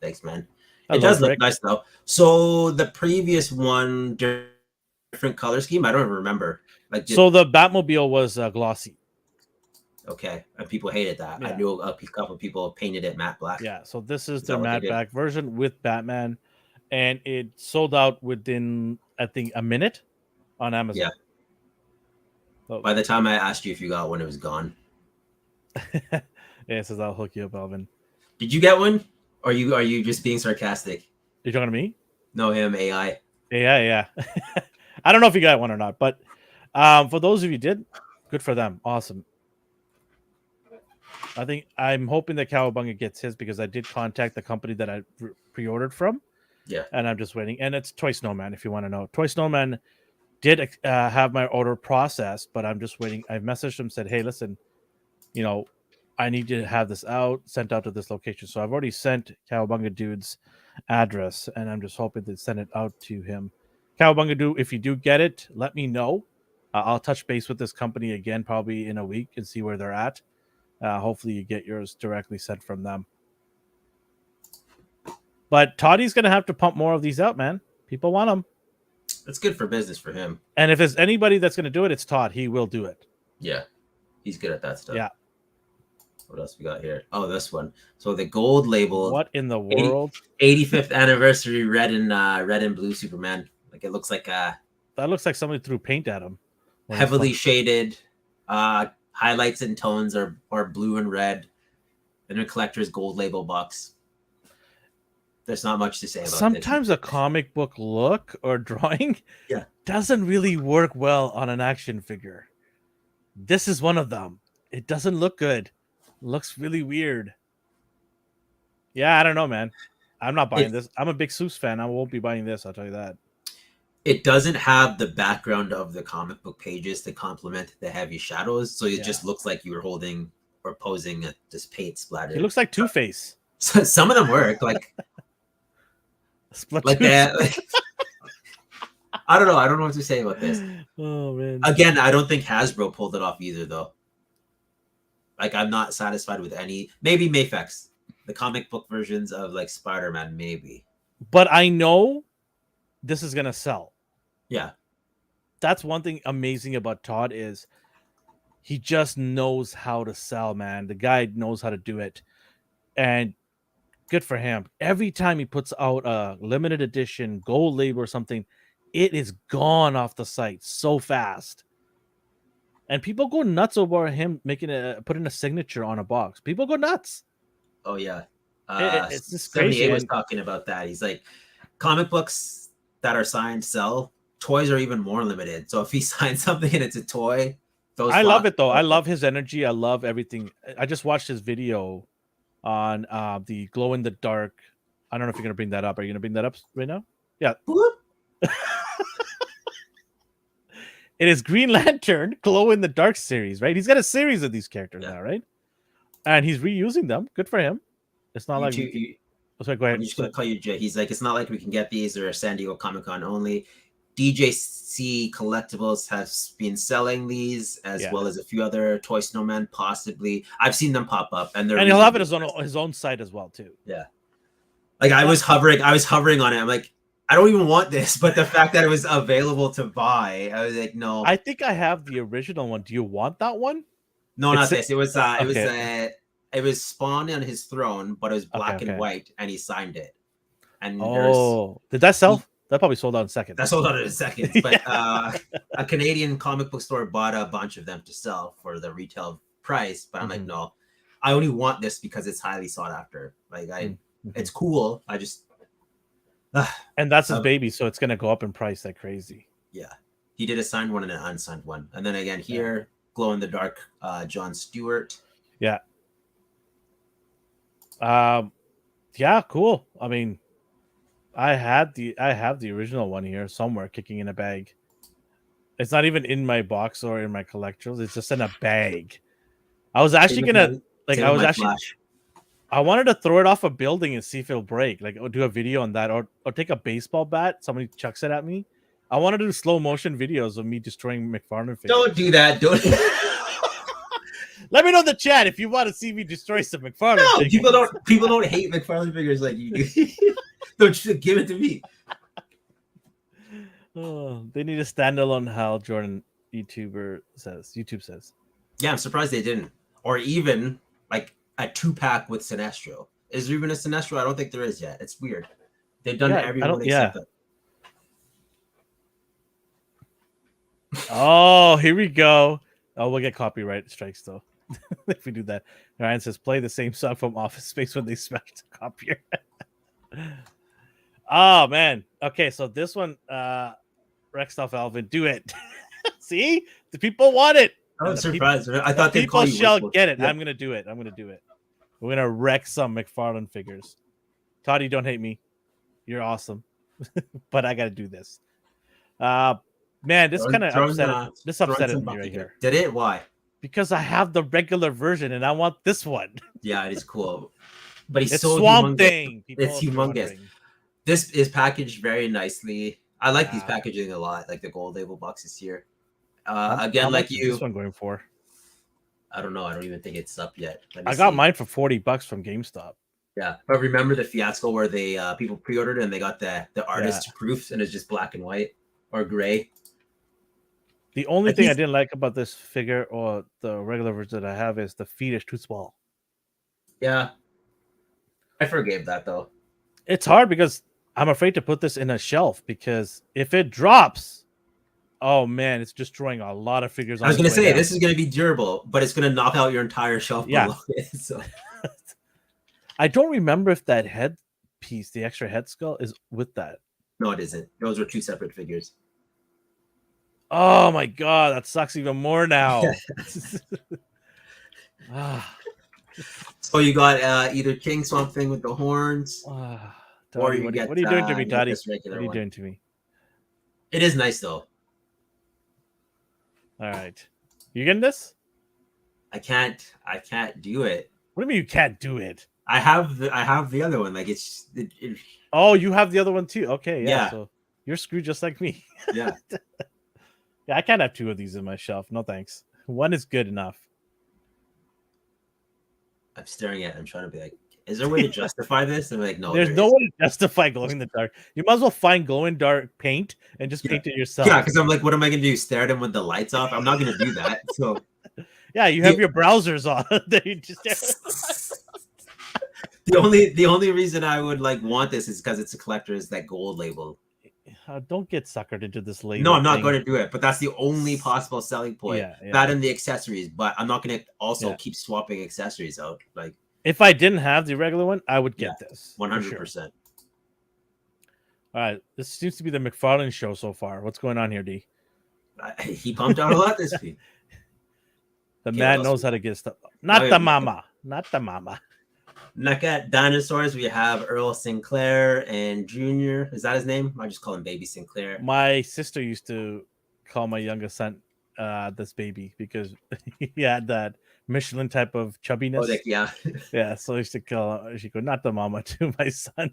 Thanks, man. It Hello, does look Brick. nice though. So the previous one, different color scheme. I don't even remember. Like, So the Batmobile was glossy. okay, and people hated that. I Yeah. knew a couple of people painted it matte black. Yeah. So this is Is their that what they matte did? black version with Batman, and it sold out within I think a minute on Amazon. Yeah. So, By the time I asked you if you got one, it was gone. yeah, it says I'll hook you up, Elvin. Did you get one? Or are you just being sarcastic? You're talking to me? No, him AI. Yeah. I don't know if you got one or not, but for those of you who did, good for them. Awesome. I think I'm hoping that Cowabunga gets his because I did contact the company that I pre-ordered from. Yeah. And I'm just waiting. And it's Toy Snowman, if you want to know. Toy Snowman did have my order processed, but I'm just waiting. I messaged him, said, hey, listen, I need to have this sent out to this location. So I've already sent Cowabunga Dude's address, and I'm just hoping to send it out to him. Cowabunga Dude, if you do get it, let me know. I'll touch base with this company again probably in a week and see where they're at. Hopefully you get yours directly sent from them. But Toddy's going to have to pump more of these out, man. People want them. That's good for business for him. And if there's anybody that's going to do it, it's Todd. He will do it. Yeah. He's good at that stuff. Yeah. What else we got here? Oh, this one. So the gold label. What in the world? 85th anniversary red and blue Superman. Like it looks like that looks like somebody threw paint at him. Heavily shaded. Highlights and tones are blue and red. In a collector's gold label box. There's not much to say about Sometimes a comic book look or drawing doesn't really work well on an action figure. This is one of them. It doesn't look good. It looks really weird. Yeah, I don't know, man. I'm not buying this. I'm a big Seuss fan. I won't be buying this, I'll tell you that. It doesn't have the background of the comic book pages to complement the heavy shadows, so it just looks like you were holding or posing this paint splatter. It looks like Two-Face. Some of them work, like that. Like, I don't know. I don't know what to say about this. Oh man. Again, I don't think Hasbro pulled it off either, though. Like, I'm not satisfied with any. Maybe Mafex, the comic book versions of like Spider-Man, maybe. But I know this is gonna sell. Yeah. That's one thing amazing about Todd is he just knows how to sell, man. The guy knows how to do it. And good for him. Every time he puts out a limited edition gold label or something, it is gone off the site so fast. And people go nuts over him putting a signature on a box. People go nuts. Oh yeah. It's just crazy. 78 was talking about that. He's like, comic books that are signed sell. Toys are even more limited. So if he signs something and it's a toy, I love it though. I love his energy. I love everything. I just watched his video on the glow in the dark. I don't know if you're gonna bring that up. Are you gonna bring that up right now? Yeah. It is Green Lantern glow in the dark series, right? He's got a series of these characters now, right? And he's reusing them. Good for him. It's not like. Sorry, go ahead. I'm just gonna call you Jay. He's like, it's not like we can get these or San Diego Comic Con only. DJC Collectibles has been selling these, as Yeah. well as a few other Toy Snowman, possibly. I've seen them pop up, and they're And he'll have it reasonably on his own site as well too. Yeah. Like I was hovering on it. I'm like, I don't even want this, but the fact that it was available to buy, I was like, no. I think I have the original one. Do you want that one? No, It's not this. It was okay. it was Spawn on his throne, but it was black Okay. and white, and he signed it. And did that sell? That probably sold out in seconds. That sold out in seconds. But a Canadian comic book store bought a bunch of them to sell for the retail price. But I'm like, no, I only want this because it's highly sought after. Like it's cool. I just and that's his baby, so it's gonna go up in price like crazy. Yeah, he did a signed one and an unsigned one, and then again here, glow in the dark, John Stewart. Yeah. Yeah, cool. I mean, I have the original one here somewhere, kicking in a bag. It's not even in my box or in my collectibles. It's just in a bag. I was actually gonna I wanted to throw it off a building and see if it'll break. Like, do a video on that, or take a baseball bat. Somebody chucks it at me. I want to do slow motion videos of me destroying McFarlane figures. Don't do that. Don't. Let me know in the chat if you want to see me destroy some McFarlane. No, figures. People don't hate McFarlane figures like you do. Don't give it to me. Oh, they need a standalone Hal Jordan YouTube says. Yeah, I'm surprised they didn't. Or even like a 2-pack with Sinestro. Is there even a Sinestro? I don't think there is yet. It's weird. They've done everyone except that. Oh, here we go. Oh, we'll get copyright strikes though if we do that. Ryan says play the same song from Office Space when they smashed the copier. Oh man. Okay, so this one, Rex off Elvin, do it. See, the people want it. I was surprised. I thought people shall get it. Yeah. I'm gonna do it. We're gonna wreck some McFarlane figures. Toddy, don't hate me. You're awesome, but I gotta do this. Man, this kind of upset me right here. Did it? Why? Because I have the regular version and I want this one. Yeah, it is cool. But it's so Swamp Thing. It's humongous. This is packaged very nicely. I like these packaging a lot, like the gold label boxes here. Again, like you. This one going for? I don't know. I don't even think it's up yet. I got mine for $40 from GameStop. Yeah, but remember the fiasco where they people pre-ordered and they got the artist proofs and it's just black and white or gray. The only thing I didn't like about this figure or the regular version that I have is the feet is too small. Yeah, I forgave that though. It's hard because I'm afraid to put this in a shelf because if it drops, oh man, it's destroying a lot of figures. I was going to say this is going to be durable, but it's going to knock out your entire shelf. Yeah. Below it, so. I don't remember if that head piece, the extra head skull, is with that. No, it isn't. Those are two separate figures. Oh my god, that sucks even more now. So you got either King Swamp Thing with the horns, or you get. What are you doing to me, Toddy? What are you doing to me? It is nice though. All right, you getting this? I can't do it. What do you mean you can't do it? I have the other one. Like it's. Oh, you have the other one too. Okay, yeah. So you're screwed just like me. Yeah. Yeah, I can't have two of these in my shelf. No thanks. One is good enough. I'm staring at it. I'm trying to be like, is there a way to justify this? I'm like, no. There's no way to justify glowing in the dark. You might as well find glow in dark paint and just paint it yourself. Yeah, because I'm like, what am I gonna do? Stare at him with the lights off? I'm not gonna do that. So yeah, you have your browsers on. You just the only reason I would like want this is because it's a collector, is that gold label. Don't get suckered into this label. No, I'm not going to do it, but that's the only possible selling point. Yeah. That and the accessories, but I'm not going to also keep swapping accessories out. Like, if I didn't have the regular one, I would get this 100%. Sure. All right, this seems to be the McFarlane show so far. What's going on here, D? He pumped out a lot this week. The man knows how to get stuff. Not the mama. Neck at dinosaurs, we have Earl Sinclair and Junior. Is that his name? I just call him Baby Sinclair. My sister used to call my youngest son this baby because he had that Michelin type of chubbiness. Oh, yeah. Yeah, so I used to call she go, not the mama, to my son.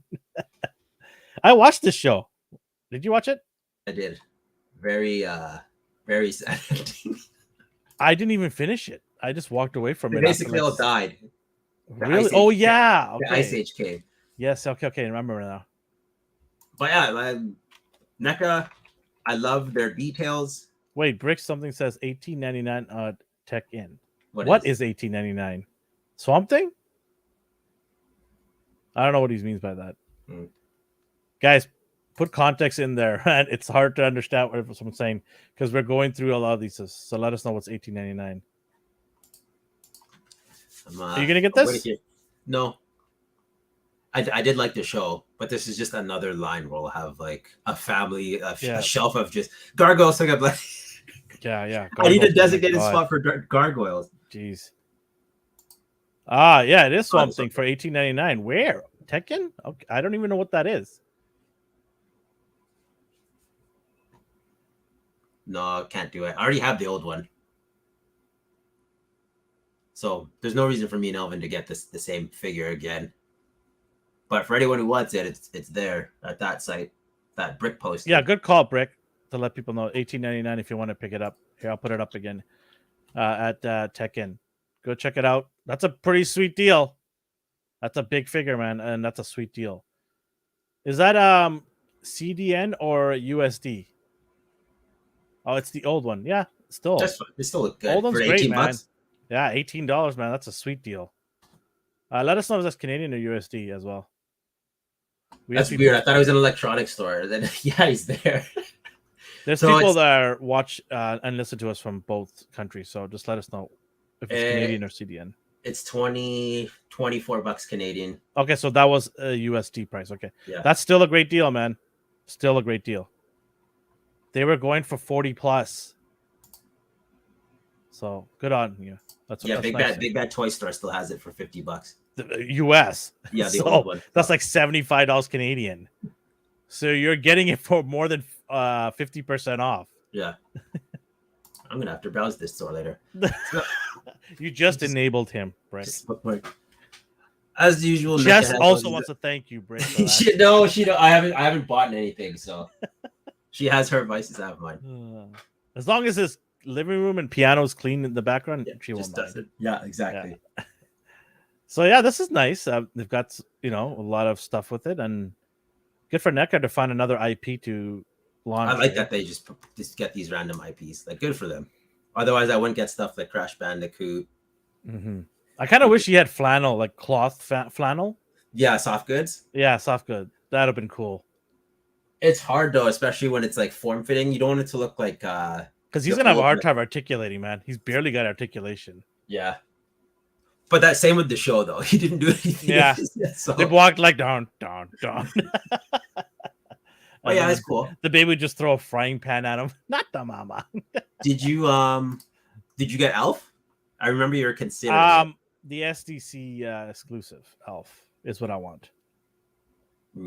I watched this show. Did you watch it? I did. very very sad ending. I didn't even finish it. I just walked away from They it after basically like all died. The really. Ice Age, Oh yeah. the Ice Okay. Age came. Yes. Okay. Okay. I remember now. But yeah, NECA, I love their details. Wait, Brick something says 1899 Tech In. What Is 1899? Swamp Thing? I don't know what he means by that. Hmm. Guys, put context in there. And it's hard to understand what someone's saying because we're going through a lot of these. So let us know what's 1899. Are you gonna get this? No. I did like the show, but this is just another line where we'll have like a family, a shelf of just gargoyles. So like, yeah. I need a designated spot for gargoyles. Jeez. Yeah, it is something for 1899. Where? Tekken? Okay, I don't even know what that is. No, can't do it. I already have the old one. So there's no reason for me and Elvin to get the same figure again. But for anyone who wants it, it's there at that site, that Brick post. Yeah, good call, Brick, to let people know. 1899 if you want to pick it up. Here, I'll put it up again at Tekken. Go check it out. That's a pretty sweet deal. That's a big figure, man, and that's a sweet deal. Is that CDN or USD? Oh, it's the old one. Yeah, still. It's still look good. Old one's for great, 18 man. bucks? Yeah, $18, man. That's a sweet deal. Let us know if that's Canadian or USD as well. That's weird. I thought it was an electronics store. Then yeah, he's there. There's people that watch and listen to us from both countries, so just let us know if it's Canadian or CDN. It's 24 bucks Canadian. Okay, so that was a USD price. Okay, yeah, that's still a great deal, man. Still a great deal. They were going for 40 plus, so good on you. That's Big Bad Toy Store still has it for 50 bucks. The US. Yeah, the old one. That's like $75 Canadian. So you're getting it for more than 50% off. Yeah. I'm gonna have to browse this store later. You just enabled him, Brett. As usual, Jess also wants to thank you, Brett. she don't. I haven't bought anything, so she has her vices. I have mine. As long as his living room and piano is clean in the background, she won't mind. It. Yeah, exactly. Yeah. So yeah, this is nice. They've got a lot of stuff with it, and good for NECA to find another IP to launch. I like that they just get these random IPs. Like, good for them. Otherwise, I wouldn't get stuff like Crash Bandicoot. Mm-hmm. I kind of wish he had flannel, like cloth flannel. Yeah, soft goods. Yeah, soft good. That'd have been cool. It's hard though, especially when it's like form fitting. You don't want it to look like because he's gonna have a hard time articulating, man. He's barely got articulation. Yeah. But that same with the show though. He didn't do anything. Yeah. So. They walked like down. Oh yeah, that's cool. The baby would just throw a frying pan at him. Not the mama. Did you get Elf? I remember you were considering the SDC exclusive Elf is what I want.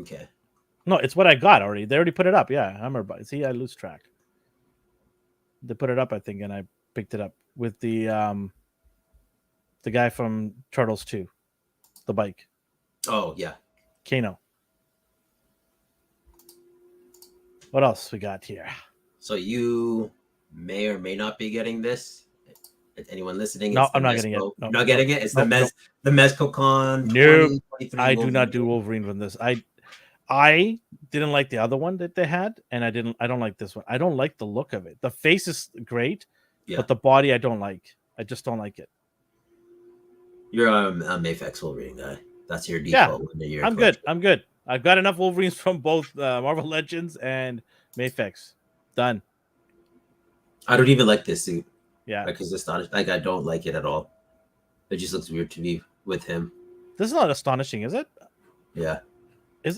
Okay. No, it's what I got already. They already put it up. Yeah, I remember. See, I lose track. They put it up, I think, and I picked it up with the guy from Turtles 2, the bike. Oh yeah, Kano. What else we got here? So you may or may not be getting this. Anyone listening? No, I'm not getting it. No, not getting it. It's the MezcoCon. No, I do not do Wolverine from this. I didn't like the other one that they had, and I don't like this one. I don't like the look of it. The face is great, but the body I don't like. I just don't like it. You're a Mafex Wolverine guy. That's your default. Yeah, I'm good. I've got enough Wolverines from both Marvel Legends and Mafex. Done. I don't even like this suit. Yeah, because astonished. Like, I don't like it at all. It just looks weird to me with him. This is not astonishing, is it? Yeah.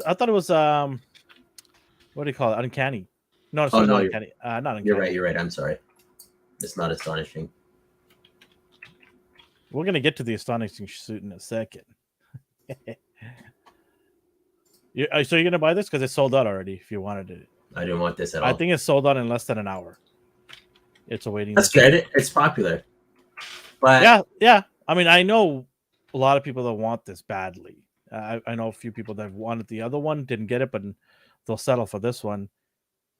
I thought it was what do you call it? Uncanny. No, it's not uncanny. Not uncanny. You're right. I'm sorry. It's not astonishing. We're gonna get to the astonishing suit in a second. So you're gonna buy this because it's sold out already. If you wanted it, I didn't want this at all. I think it's sold out in less than an hour. It's awaiting. That's good. It's popular. But yeah. I mean, I know a lot of people that want this badly. I know a few people that wanted the other one, didn't get it, but they'll settle for this one.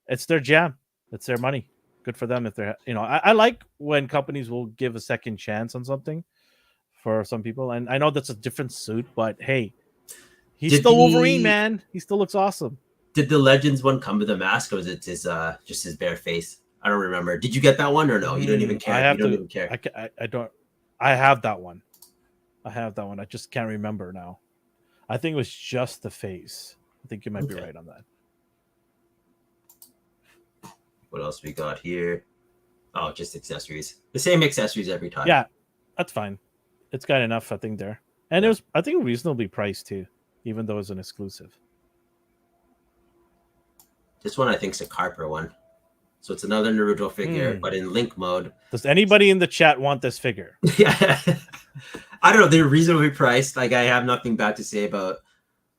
It's their jam. It's their money. Good for them if they're I like when companies will give a second chance on something for some people, and I know that's a different suit, but hey, he's Did still Wolverine, the man. He still looks awesome. did the Legends one come with a mask, or was it his just his bare face? I don't remember. Did you get that one or no? You don't even I care. You have don't to. even care. I don't. I have that one. I have that one. I just can't remember now. I think it was just the face. I think you might be Okay. right on that. What else we got here? Oh, just accessories. The same accessories every time. Yeah, that's fine. It's got enough, I think, there. And it Yeah. was, I think, reasonably priced too, even though it's an exclusive. This one I think is a Carper one. So it's another Naruto figure, but in Link mode. Does anybody in the chat want this figure? Yeah. I don't know. They're reasonably priced. Like I have nothing bad to say about.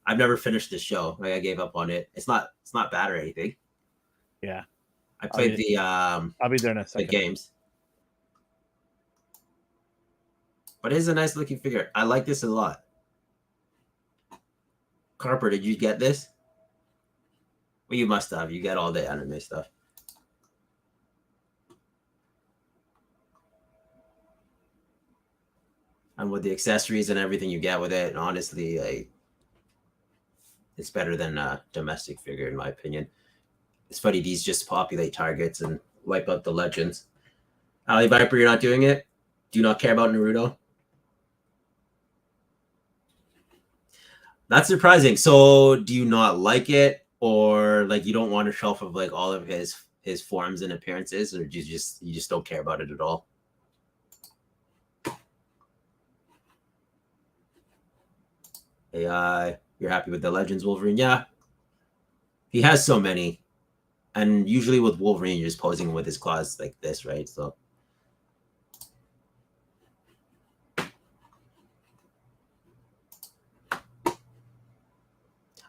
I've never finished this show. Like I gave up on it. It's not bad or anything. Yeah. I played I'll be there in a the second. games. But it is a nice looking figure. I like this a lot. Carper, did you get this? Well, you must have. You get all the anime stuff. And with the accessories and everything you get with it, honestly, like, it's better than a domestic figure, in my opinion. It's funny, these just populate targets and wipe out the legends. Ali Viper, you're not doing it? Do you not care about Naruto? That's surprising. So do you not like it, or like you don't want a shelf of like all of his forms and appearances, or do you just don't care about it at all? AI, you're happy with the Legends Wolverine? Yeah. He has so many. And usually with Wolverine, you're just posing with his claws like this, right? So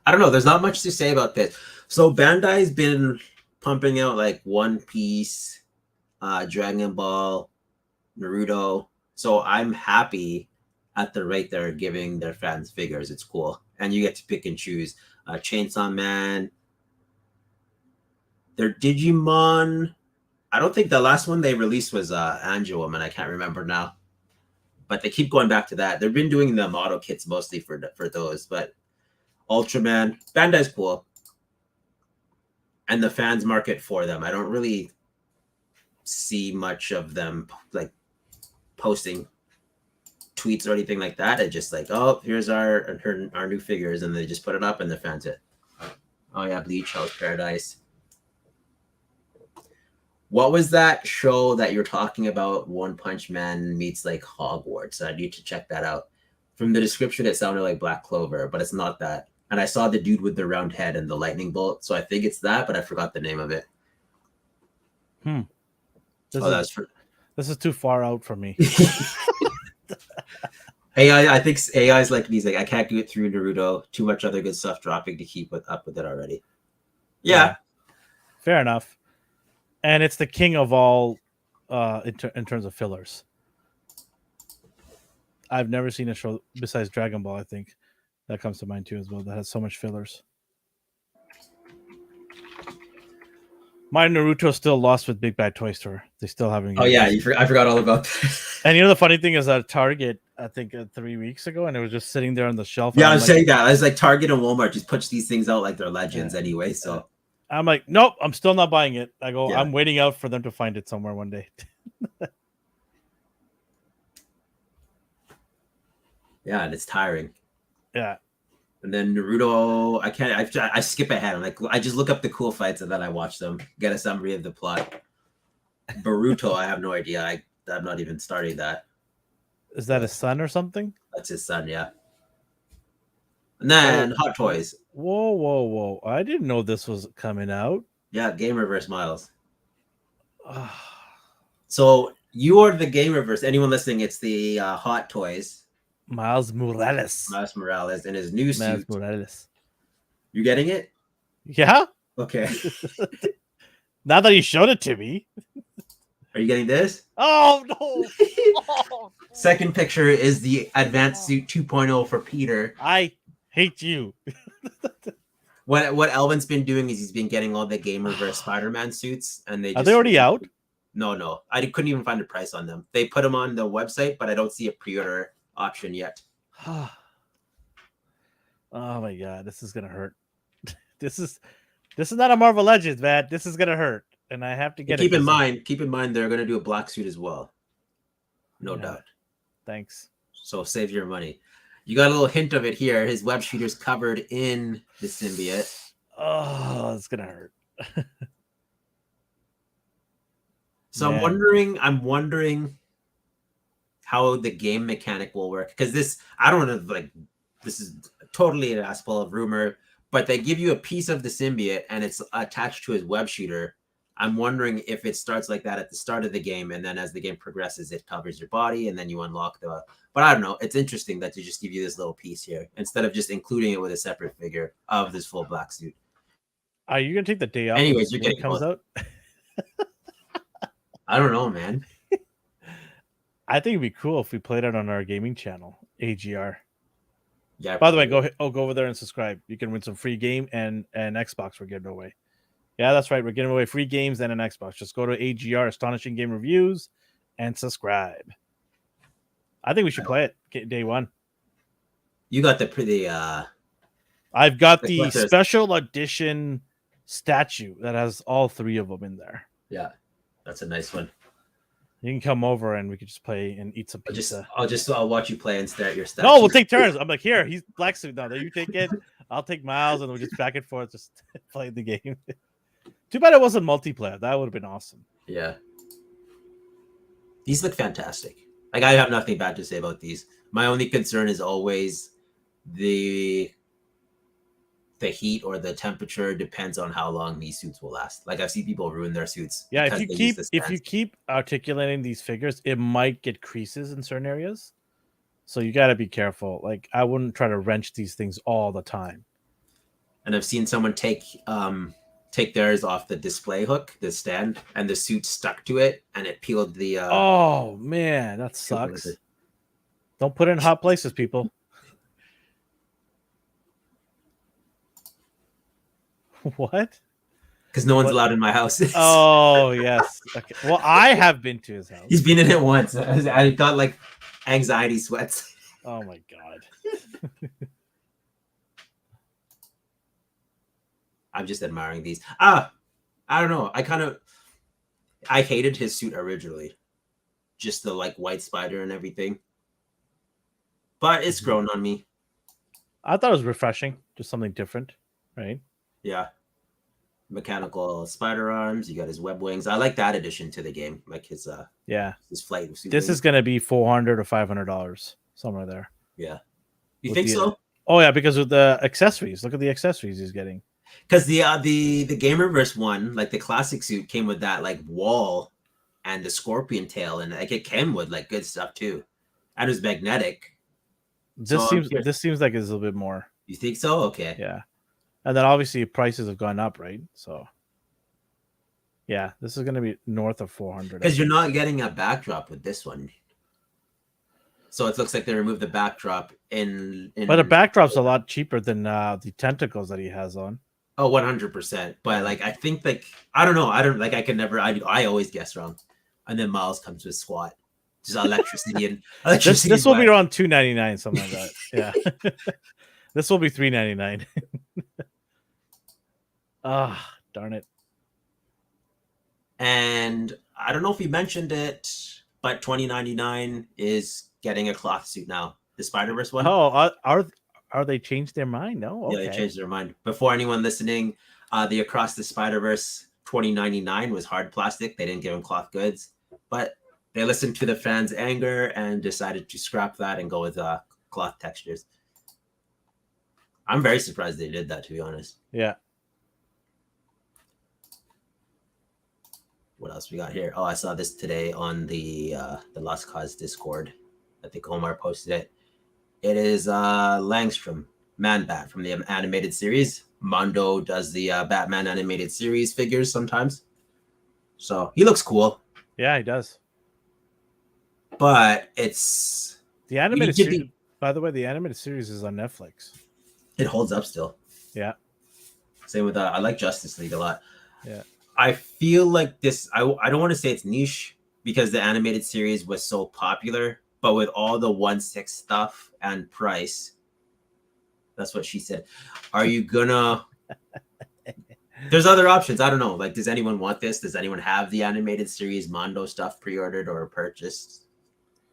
I don't know. There's not much to say about this. So Bandai's been pumping out like One Piece, Dragon Ball, Naruto. So I'm happy at the rate they're giving their fans figures. It's cool. And you get to pick and choose. Chainsaw Man. Their Digimon. I don't think the last one they released was Angel Woman. I can't remember now. But they keep going back to that. They've been doing the model kits mostly for those. But Ultraman, Bandai's cool. And the fans market for them. I don't really see much of them like posting tweets or anything like that. It's just like, oh, here's our new figures, and they just put it up and the fans it. Oh yeah, Bleach, Hell's Paradise. What was that show that you're talking about? One Punch Man meets like Hogwarts. I need to check that out. From the description, it sounded like Black Clover, but it's not that. And I saw the dude with the round head and the lightning bolt, so I think it's that, but I forgot the name of it. This is too far out for me. AI, I think AI is like music. I can't do it through Naruto. Too much other good stuff dropping to keep up with it already. Yeah. Fair enough. And it's the king of all in terms of fillers. I've never seen a show besides Dragon Ball, I think. That comes to mind too as well. That has so much fillers. My Naruto still lost with Big Bad Toy Store. They still haven't. Oh yeah, I forgot all about that. And you know the funny thing is at Target, I think 3 weeks ago, and it was just sitting there on the shelf. Yeah, I was saying that. I was like, Target and Walmart just push these things out like they're legends anyway. So I'm like, nope, I'm still not buying it. I go, Yeah. I'm waiting out for them to find it somewhere one day. Yeah, and it's tiring. Yeah. And then Naruto, I skip ahead. I'm like, I just look up the cool fights and then I watch them, get a summary of the plot. Boruto, I have no idea. I'm not even starting that. Is that his son or something? That's his son, yeah. And then Hot Toys. Whoa. I didn't know this was coming out. Yeah, Game Reverse Miles. So you are the Game Reverse. Anyone listening, it's the Hot Toys. Miles Morales. Miles Morales in his new suit. Miles Morales. You getting it? Yeah. Okay. Now that you showed it to me. Are you getting this? Oh no. Second picture is the Advanced Suit 2.0 for Peter. I hate you. What Elvin's been doing is he's been getting all the Gamerverse Spider-Man suits, and they Are just they already out? No. I couldn't even find a price on them. They put them on the website, but I don't see a pre-order option yet. Oh my god, this is gonna hurt. This is not a Marvel Legends, man. This is gonna hurt, and I have to get keep it. Keep in mind, they're gonna do a black suit as well. No doubt. Thanks. So save your money. You got a little hint of it here. His web shooter's covered in the symbiote. Oh, it's gonna hurt. So Man. I'm wondering how the game mechanic will work, because I don't know, like, this is totally an asshole of rumor, but they give you a piece of the symbiote and it's attached to his web shooter. I'm wondering if it starts like that at the start of the game, and then as the game progresses, it covers your body, and then you unlock the. But I don't know. It's interesting that they just give you this little piece here instead of just including it with a separate figure of this full black suit. Are you gonna take the day off? Anyways, you're getting comes out. I don't know, man. I think it'd be cool if we played it on our gaming channel, AGR. Yeah. By the way, go over there and subscribe. You can win some free game and an Xbox we're giving away. Yeah, that's right. We're giving away free games and an Xbox. Just go to AGR, Astonishing Game Reviews, and subscribe. I think we should play it day one. You got the pretty. I've got the special edition statue that has all three of them in there. Yeah, that's a nice one. You can come over and we could just play and eat some pizza. I'll watch you play and stare at your statue. No, we'll take turns. I'm like, here, he's black suit now. You take it. I'll take Miles, and we'll just back and forth, just play the game. Too bad it wasn't multiplayer. That would have been awesome. Yeah. These look fantastic. Like, I have nothing bad to say about these. My only concern is always the heat or the temperature depends on how long these suits will last. Like, I've seen people ruin their suits. Yeah, if you keep articulating these figures, it might get creases in certain areas. So you got to be careful. Like, I wouldn't try to wrench these things all the time. And I've seen someone take theirs off the display hook, the stand, and the suit stuck to it, and it peeled the. Oh man, that sucks. Don't put it in hot places, people. What? Because no one's allowed in my house. Oh yes. Okay. Well, I have been to his house. He's been in it once. I got like anxiety sweats. Oh my god. I'm just admiring these. I don't know. I hated his suit originally. Just the like white spider and everything. But it's grown on me. I thought it was refreshing. Just something different, right? Yeah. Mechanical spider arms. You got his web wings. I like that addition to the game. Like his flight suit. This is gonna be $400 or $500 somewhere there. Yeah. You think so? Oh yeah, because of the accessories. Look at the accessories he's getting. Because the Gamerverse one, like the classic suit, came with that like wall and the scorpion tail, and like it came with like good stuff too, and it was magnetic. This seems like it's a little bit more. You think so? Okay. Yeah, and then obviously prices have gone up, right? So yeah, this is going to be north of 400. Because you're not getting a backdrop with this one. So it looks like they removed the backdrop in But a backdrop's a lot cheaper than the tentacles that he has on. Oh, 100%. But like, I think like, I don't know. I can never, I always guess wrong. And then Miles comes with SWAT. Just electricity and electricity. This will be around $2.99, something like that. Yeah. This will be $3.99. Ah, darn it. And I don't know if he mentioned it, but $20.99 is getting a cloth suit now. The Spider-Verse one. Oh, are they changed their mind? No, okay. Yeah, they changed their mind. Before anyone listening, the Across the Spider-Verse $20.99 was hard plastic. They didn't give them cloth goods, but they listened to the fans' anger and decided to scrap that and go with cloth textures. I'm very surprised they did that, to be honest. Yeah. What else we got here? Oh, I saw this today on the Lost Cause Discord. I think Omar posted it. It is Langstrom, Man-Bat from the animated series. Mondo does the Batman animated series figures sometimes. So he looks cool. Yeah, he does. But it's... The animated series... By the way, the animated series is on Netflix. It holds up still. Yeah. Same with I like Justice League a lot. Yeah. I feel like this. I don't want to say it's niche because the animated series was so popular, but with all the 1/6 stuff and price, that's what she said. Are you gonna? There's other options. I don't know. Like, does anyone want this? Does anyone have the animated series Mondo stuff pre-ordered or purchased?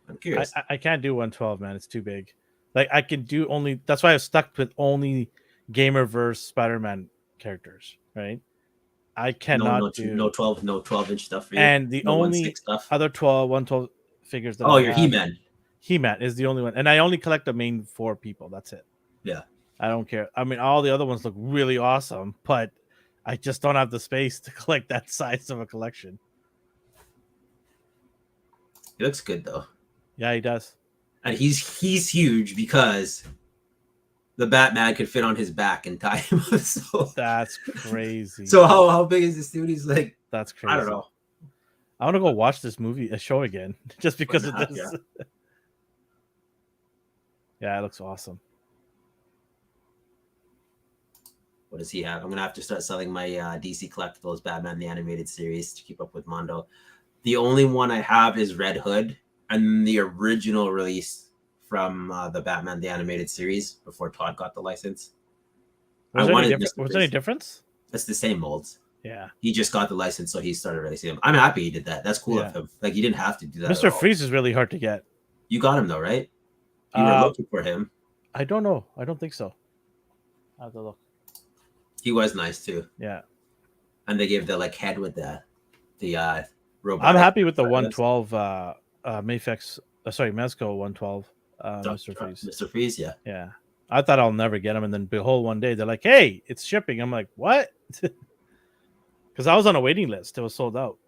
I'm curious. I can't do 112, man. It's too big. Like I can do only. That's why I was stuck with only Gamerverse Spider-Man characters. Right. I cannot do no 12-inch stuff for you. And the No only 1/6 stuff. other 112 figures that Oh, I your have, He-Man. He-Man is the only one, and I only collect the main 4 people. That's it. Yeah. I don't care. I mean, all the other ones look really awesome, but I just don't have the space to collect that size of a collection. He looks good though. Yeah, he does. And he's huge because the Batman could fit on his back and tie him up. So That's crazy. So how big is this dude? He's like, that's crazy. I don't know. I want to go watch this show again, just because of this. Yeah. Yeah, it looks awesome. What does he have? I'm gonna have to start selling my DC collectibles, Batman the Animated Series, to keep up with Mondo. The only one I have is Red Hood, and the original release from the Batman the Animated Series before Todd got the license. Was there any difference? It's the same molds. Yeah. He just got the license, so he started releasing them. I'm happy he did that. That's cool of him. Like, he didn't have to do that. Mr. Freeze is really hard to get. You got him though, right? You were looking for him. I don't know. I don't think so. I have to look. He was nice too. Yeah. And they gave the like head with the robot. I'm happy with the 112 Mayfex. Mezco 112 Mr. Freeze. Mr. Freeze, yeah. Yeah. I thought I'll never get him, and then behold, one day they're like, "Hey, it's shipping." I'm like, "What?" Because I was on a waiting list. It was sold out.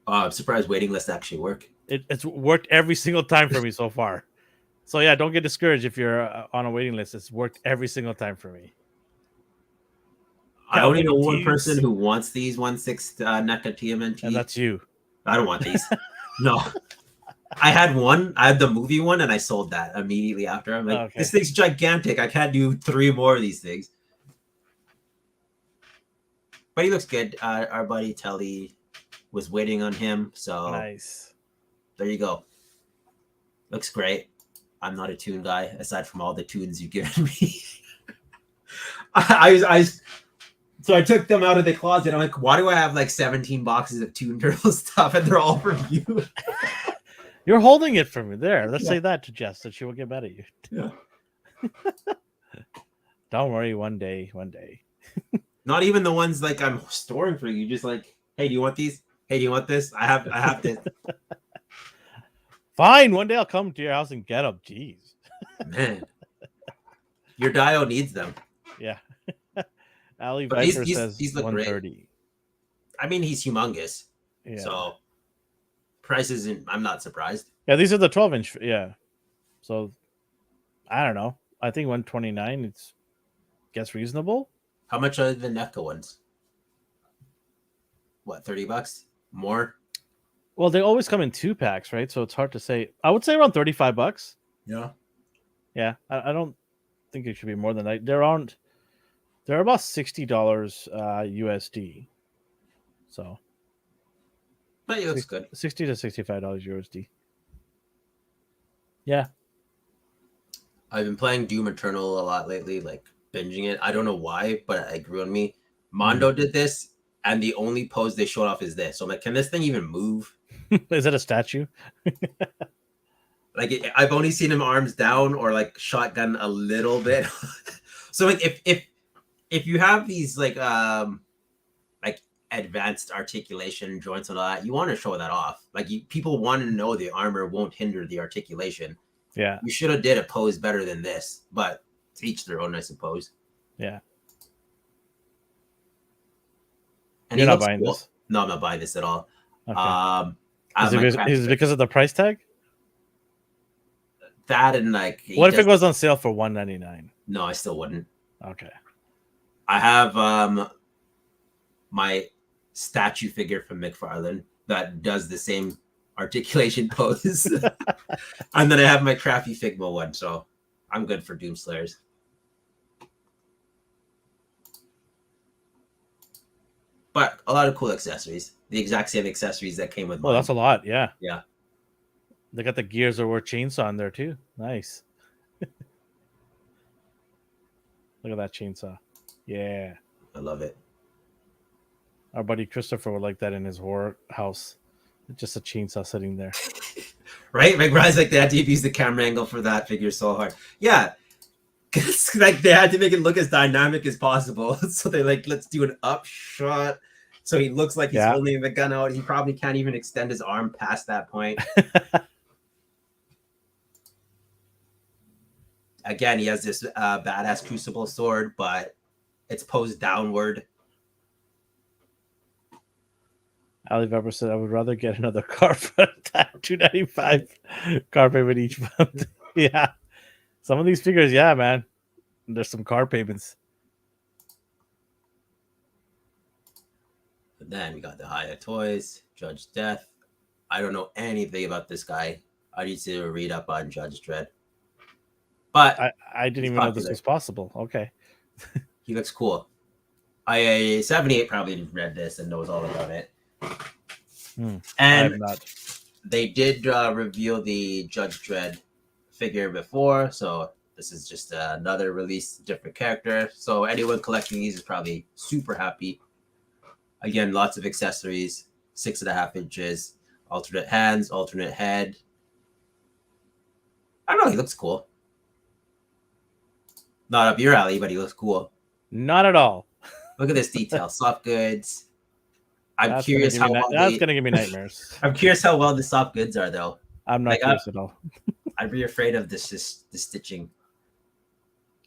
I'm surprised waiting lists actually work. It's worked every single time for me so far. So yeah, don't get discouraged if you're on a waiting list. It's worked every single time for me. I only know one person who wants these 1/6 NECA TMNT. And that's you. I don't want these. No. I had one. I had the movie one, and I sold that immediately after. I'm like, This thing's gigantic. I can't do 3 more of these things. But he looks good. Our buddy Telly was waiting on him. So nice. There you go. Looks great. I'm not a tune guy, aside from all the tunes you've given me. So I took them out of the closet. I'm like, why do I have like 17 boxes of Toon Turtle stuff, and they're all from you? You're holding it for me. There. Let's say that to Jess, so she will get mad at you. Yeah. Don't worry. One day. Not even the ones like I'm storing for you. Just like, hey, do you want these? Hey, do you want this? I have this. Fine. One day I'll come to your house and get them. Jeez. Man. Your Dio needs them. Yeah. Ali Viper says he's 130. Great. I mean, he's humongous. Yeah. So price isn't. I'm not surprised. Yeah, these are the 12-inch. Yeah. So I don't know. I think 129. It's gets reasonable. How much are the NECA ones? What, $30 more? Well, they always come in 2 packs, right? So it's hard to say. I would say around $35. Yeah. Yeah, I don't think it should be more than that. They're about $60 USD. So, but it looks good. $60 to $65 USD. Yeah. I've been playing Doom Eternal a lot lately, like binging it. I don't know why, but it grew on me. Mondo did this, and the only pose they showed off is this. So I'm like, can this thing even move? Is it a statue? Like, I've only seen him arms down or like shotgun a little bit. So like, if you have these like advanced articulation joints and all that, you want to show that off. Like, people want to know the armor won't hinder the articulation. Yeah. You should have did a pose better than this, but to each their own, I suppose. Yeah. And you're not buying this? No, I'm not buying this at all. Okay. Is it because of the price tag? That and like, what if it goes on sale for $199? No, I still wouldn't. Okay. I have my statue figure from McFarlane that does the same articulation pose. And then I have my crappy Figma one, so I'm good for Doomslayers. but a lot of cool accessories. The exact same accessories that came with Oh, mine. that's a lot. Yeah. Yeah. They got the Gears of War chainsaw in there too. Nice. Look at that chainsaw. Yeah. I love it. Our buddy Christopher would like that in his horror house. Just a chainsaw sitting there. Right? Like Rise like they had to use the camera angle for that figure so hard. Yeah. Like they had to make it look as dynamic as possible. So they like, let's do an up shot. So he looks like he's holding the gun out. He probably can't even extend his arm past that point. Again, he has this badass crucible sword, but it's posed downward. Ali Weber said, I would rather get another car for $295 car payment each month. Yeah. Some of these figures, yeah, man. There's some car payments. And then we got the Haya Toys, Judge Death. I don't know anything about this guy. I need to read up on Judge Dredd. But I didn't even know this was possible. Okay. He looks cool. I 78 probably read this and knows all about it. And they did reveal the Judge Dredd figure before, so this is just another release, different character. So anyone collecting these is probably super happy. Again, lots of accessories, 6.5 inches, alternate hands, alternate head. I don't know, he looks cool. Not up your alley, but he looks cool. Not at all. Look at this detail. Soft goods. That's curious how well that's going to give me nightmares. I'm curious how well the soft goods are, though. I'm not curious at all. I'd be afraid of the stitching.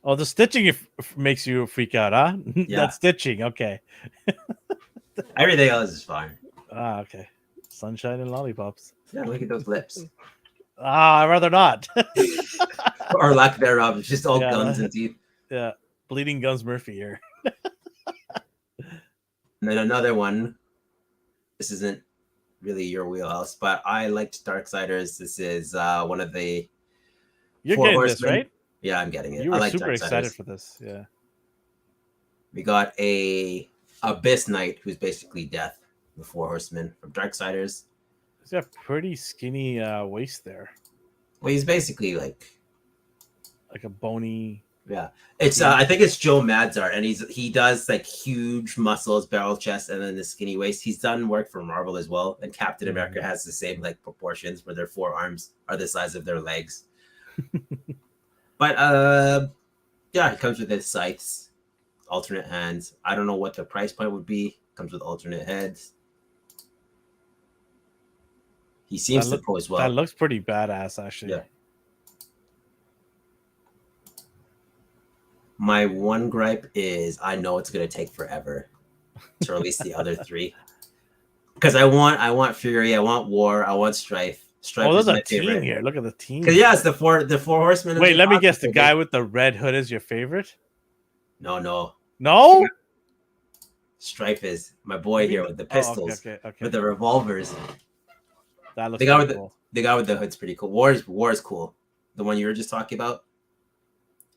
Oh, the stitching makes you freak out, huh? Yeah. That's stitching. Okay. Everything else is fine. Ah, okay. Sunshine and lollipops. Yeah, look at those lips. I'd rather not. Or lack thereof. It's just all guns and teeth. Yeah. Bleeding Guns Murphy here. And then another one. This isn't really your wheelhouse, but I liked Darksiders. This is one of the You're getting this, right? Yeah, I'm getting it. You were super excited for this. Yeah. We got a Abyss Knight, who's basically Death, the Four Horsemen from Darksiders. He's got a pretty skinny waist there. Well, he's basically like a bony. Yeah, it's I think it's Joe Madzart, and he does like huge muscles, barrel chest, and then the skinny waist. He's done work for Marvel as well, and Captain America has the same like proportions where their forearms are the size of their legs. But yeah, he comes with his scythes, alternate hands. I don't know what the price point would be. Comes with alternate heads. He seems to pose well. That looks pretty badass, actually. Yeah. My one gripe is I know it's gonna take forever to release the other three. Because I want Fury, I want War, I want Strife. Oh, there's a team here. Look at the team. Because yeah, it's the four horsemen. Wait, let me guess. The guy with the red hood is your favorite? No. Strife is my boy here with the pistols, with the revolvers. That looks cool. The guy with the hood's pretty cool. War is cool. The one you were just talking about.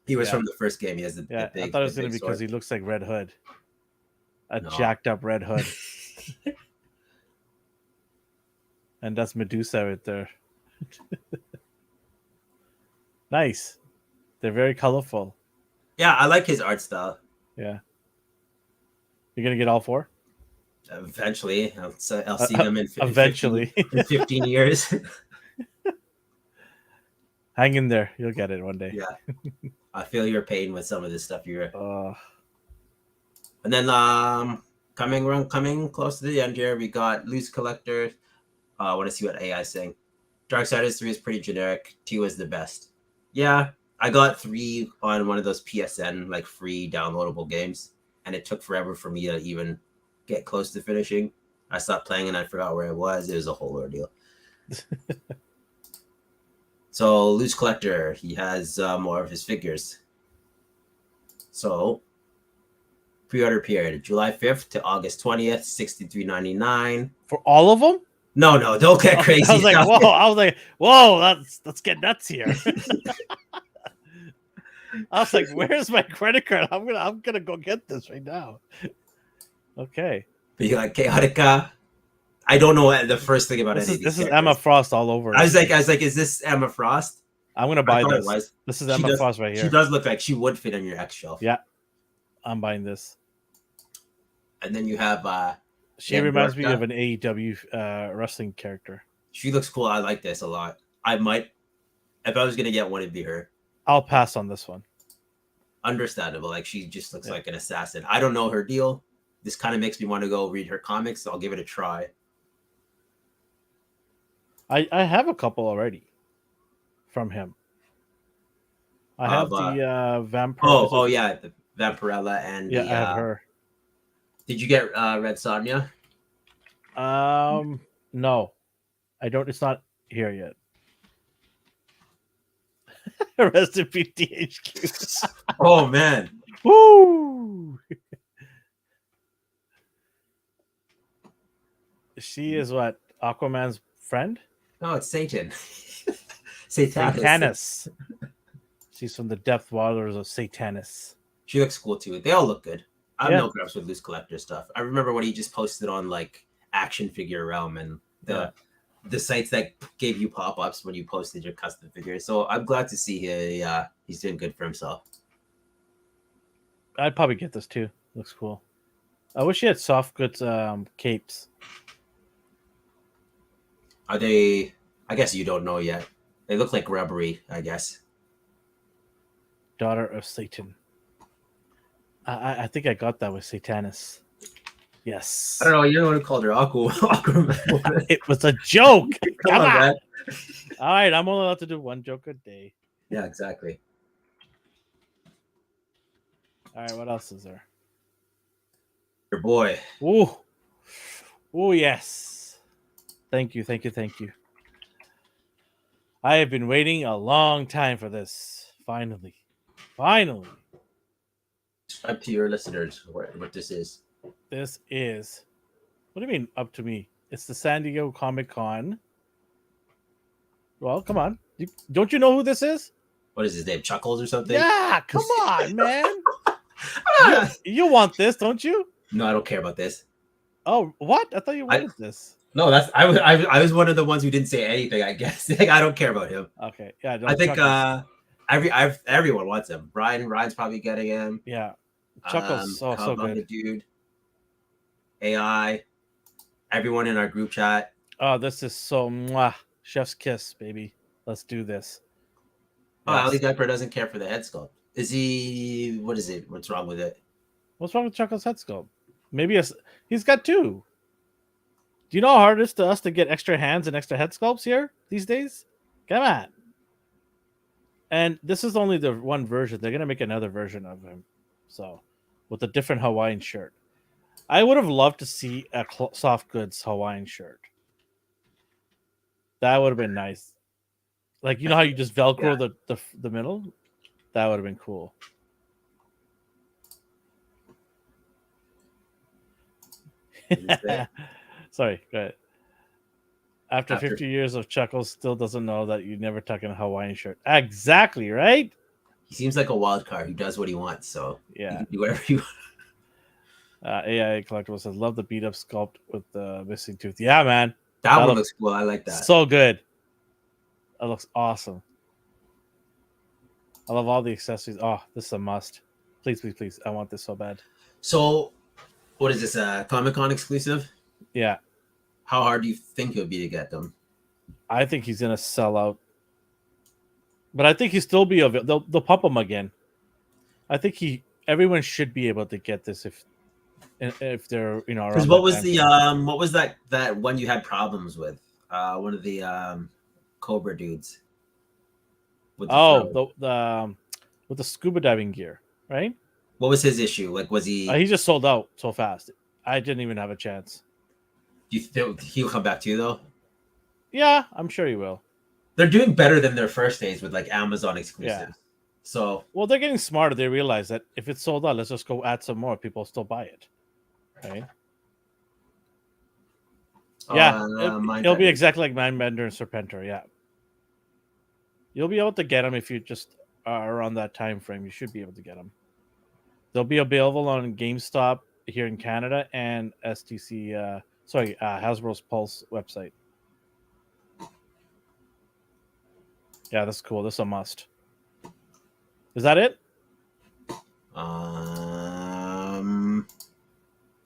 He was from the first game. He has the big. I thought it was going to be because he looks like Red Hood, jacked up Red Hood, and that's Medusa right there. Nice. They're very colorful. Yeah, I like his art style. Yeah. You're gonna get all four? Eventually, I'll see them in 15 years. Hang in there. You'll get it one day. Yeah. I feel your pain with some of this stuff you're. And then coming close to the end here, we got Loose Collector. I want to see what AI is saying. Darksiders 3 is pretty generic. 2 is the best. Yeah, I got 3 on one of those PSN like free downloadable games, and it took forever for me to even get close to finishing. I stopped playing and I forgot where I was. It was a whole ordeal. So Loose Collector, he has more of his figures. So pre-order period, July 5th to August 20th, $63.99. For all of them? No, don't get crazy. I was like, whoa, let's get nuts here. I was like, where's my credit card? I'm gonna go get this right now. Okay. You got Chaotica. I don't know the first thing about This any is of these this is characters. Emma Frost all over. I was like, is this Emma Frost? I'm gonna I buy thought it this. was. This is She Emma does. Frost right She here. does look like she would fit on your X shelf. Yeah, I'm buying this. And then you have. She reminds me of an AEW wrestling character. She looks cool. I like this a lot. I might, if I was gonna get one, it'd be her. I'll pass on this one. Understandable. Like she just looks like an assassin. I don't know her deal. This kind of makes me want to go read her comics. So I'll give it a try. I have a couple already from him. I have the vampire. Oh yeah, the Vampirella and yeah, the. I have her. Did you get Red Sonja? No, I don't. It's not here yet. Rest in peace, DHQ. Oh man. Woo! She is what? Aquaman's friend? No, it's Satan. Satanus. She's from the Depth Waters of Satanus. She looks cool too. They all look good. I'm Yeah. no grabs with loose collector stuff. I remember when he just posted on like Action Figure Realm and the sites that gave you pop-ups when you posted your custom figures. So I'm glad to see he's doing good for himself. I'd probably get this too. Looks cool. I wish he had soft goods capes. Are they? I guess you don't know yet. They look like rubbery, I guess. Daughter of Satan. I think I got that with Satanus. Yes. I don't know. You're the one who called her Aquaman. It was a joke. Come on, man. All right, I'm only allowed to do one joke a day. Yeah, exactly. All right, what else is there? Your boy. Ooh. Oh, yes. Thank you. I have been waiting a long time for this. Finally. Describe to your listeners what this is. This is... What do you mean, up to me? It's the San Diego Comic-Con. Well, come on. Don't you know who this is? What is his name? Chuckles or something? Yeah, come on, man. You want this, don't you? No, I don't care about this. Oh, what? I thought you wanted this. No, I was one of the ones who didn't say anything. I guess like, I don't care about him. Okay, yeah. I think everyone wants him. Ryan's probably getting him. Yeah, Chuckles so good, dude. AI, everyone in our group chat. Oh, this is so mwah. Chef's kiss, baby. Let's do this. Oh, Ali Diaper doesn't care for the head sculpt. Is he? What is it? What's wrong with it? What's wrong with Chuckles' head sculpt? Maybe he's got two. Do you know how hard it is to us to get extra hands and extra head sculpts here these days? Come on. And this is only the one version. They're gonna make another version of him, so with a different Hawaiian shirt. I would have loved to see a soft goods Hawaiian shirt. That would have been nice. Like, you know how you just Velcro the middle? That would have been cool. Sorry, go ahead. After 50 years of Chuckles, still doesn't know that you never tuck in a Hawaiian shirt. Exactly, right? He seems like a wild card who does what he wants, so yeah, he can do whatever he wants. AI Collectible says, love the beat up sculpt with the missing tooth. Yeah, man. That one looks cool. I like that. So good. That looks awesome. I love all the accessories. Oh, this is a must. Please. I want this so bad. So, what is this? Comic-Con exclusive? Yeah. How hard do you think it would be to get them? I think he's gonna sell out. But I think he'll still be available. They'll pump him again. I think everyone should be able to get this if they're Because what was that one you had problems with? One of the Cobra dudes. With the scuba diving gear, right? What was his issue? Like, was he? He just sold out so fast. I didn't even have a chance. Do you think he'll come back to you though? Yeah, I'm sure he will. They're doing better than their first days with like Amazon exclusives. Yeah. So they're getting smarter. They realize that if it's sold out, let's just go add some more. People still buy it, right? Yeah, it'll be exactly like Mindbender and Serpentor. Yeah, you'll be able to get them if you just are around that time frame. You should be able to get them. They'll be available on GameStop here in Canada and STC. Hasbro's Pulse website. Yeah, that's cool. This is a must. Is that it?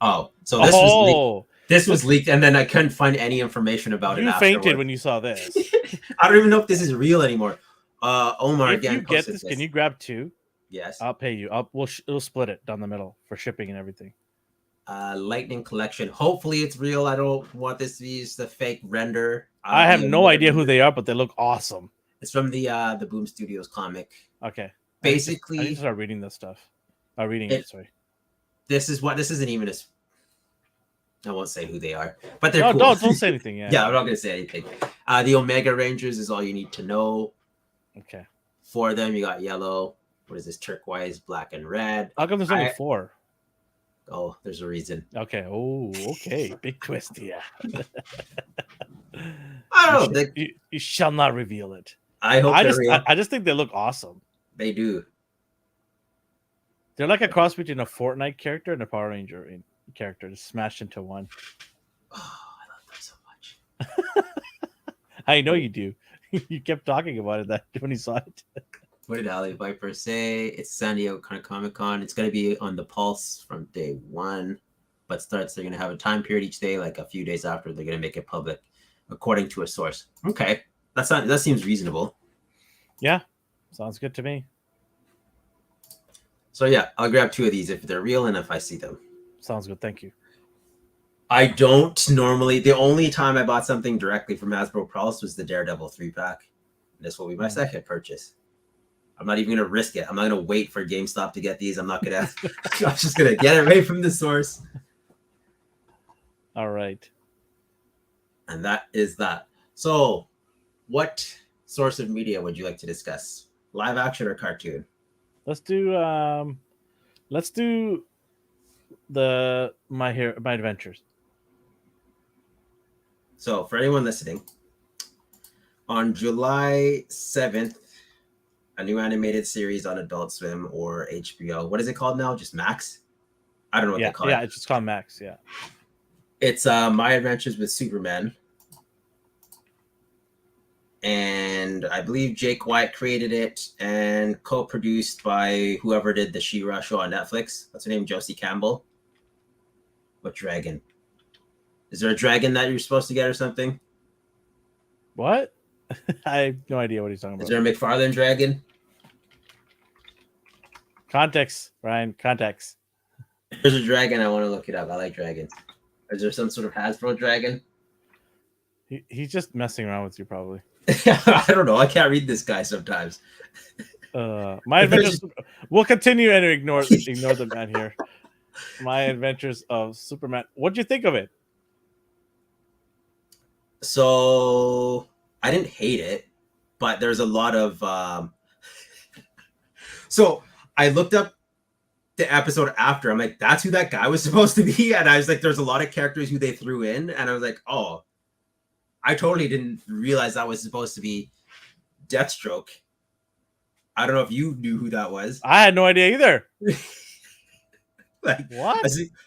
Oh, so this was leaked. Oh, This was leaked, and then I couldn't find any information about it you fainted afterwards. when you saw this. I don't even know if this is real anymore. Omar If you again get posted this, can you grab two? Yes. I'll pay you. We'll split it down the middle for shipping and everything. Lightning collection. Hopefully it's real. I don't want this to be just a fake render. I have no idea who they are, but they look awesome. It's from the Boom Studios comic. Okay. Basically, I need to start reading this stuff. Reading it. Sorry. This isn't even as. I won't say who they are, but they're cool. Don't say anything. Yeah, yeah, I'm not gonna say anything. The Omega Rangers is all you need to know. Okay. For them, you got yellow. What is this? Turquoise, black, and red. How come there's only 4? Oh, there's a reason. Okay. Oh, okay. Big twist. Yeah. I don't know. You shall not reveal it. I hope I just think they look awesome. They do. They're like a cross between a Fortnite character and a Power Ranger character, just smashed into one. Oh, I love them so much. I know you do. You kept talking about it when you saw it. What did Ali Viper say? It's San Diego Comic Con. It's going to be on the Pulse from day 1, but they're going to have a time period each day, like a few days after. They're going to make it public, according to a source. Okay, that seems reasonable. Yeah, sounds good to me. So yeah, I'll grab 2 of these if they're real and if I see them. Sounds good. Thank you. I don't normally. The only time I bought something directly from Hasbro Pulse was the Daredevil 3-pack. This will be my second purchase. I'm not even going to risk it. I'm not going to wait for GameStop to get these. I'm not going to. I'm just going to get it right from the source. All right. And that is that. So, what source of media would you like to discuss? Live action or cartoon? Let's do the My Adventures. So, for anyone listening, on July 7th, a new animated series on Adult Swim or HBO. What is it called now? Just Max? I don't know what they call it. Yeah, it's just called Max, yeah. It's My Adventures with Superman. And I believe Jake White created it and co-produced by whoever did the She-Ra show on Netflix. What's her name? Josie Campbell? What dragon? Is there a dragon that you're supposed to get or something? What? I have no idea what he's talking about. Is there a McFarlane dragon? Context, Ryan. Context. There's a dragon. I want to look it up. I like dragons. Is there some sort of Hasbro dragon? He's just messing around with you, probably. I don't know. I can't read this guy sometimes. My Adventures. We'll continue and ignore the man here. My Adventures of Superman. What'd you think of it? So I didn't hate it, but there's a lot of. So I looked up the episode after. I'm like, that's who that guy was supposed to be, and I was like, there's a lot of characters who they threw in, and I was like, oh. I totally didn't realize that was supposed to be Deathstroke. I don't know if you knew who that was. I had no idea either. Like what?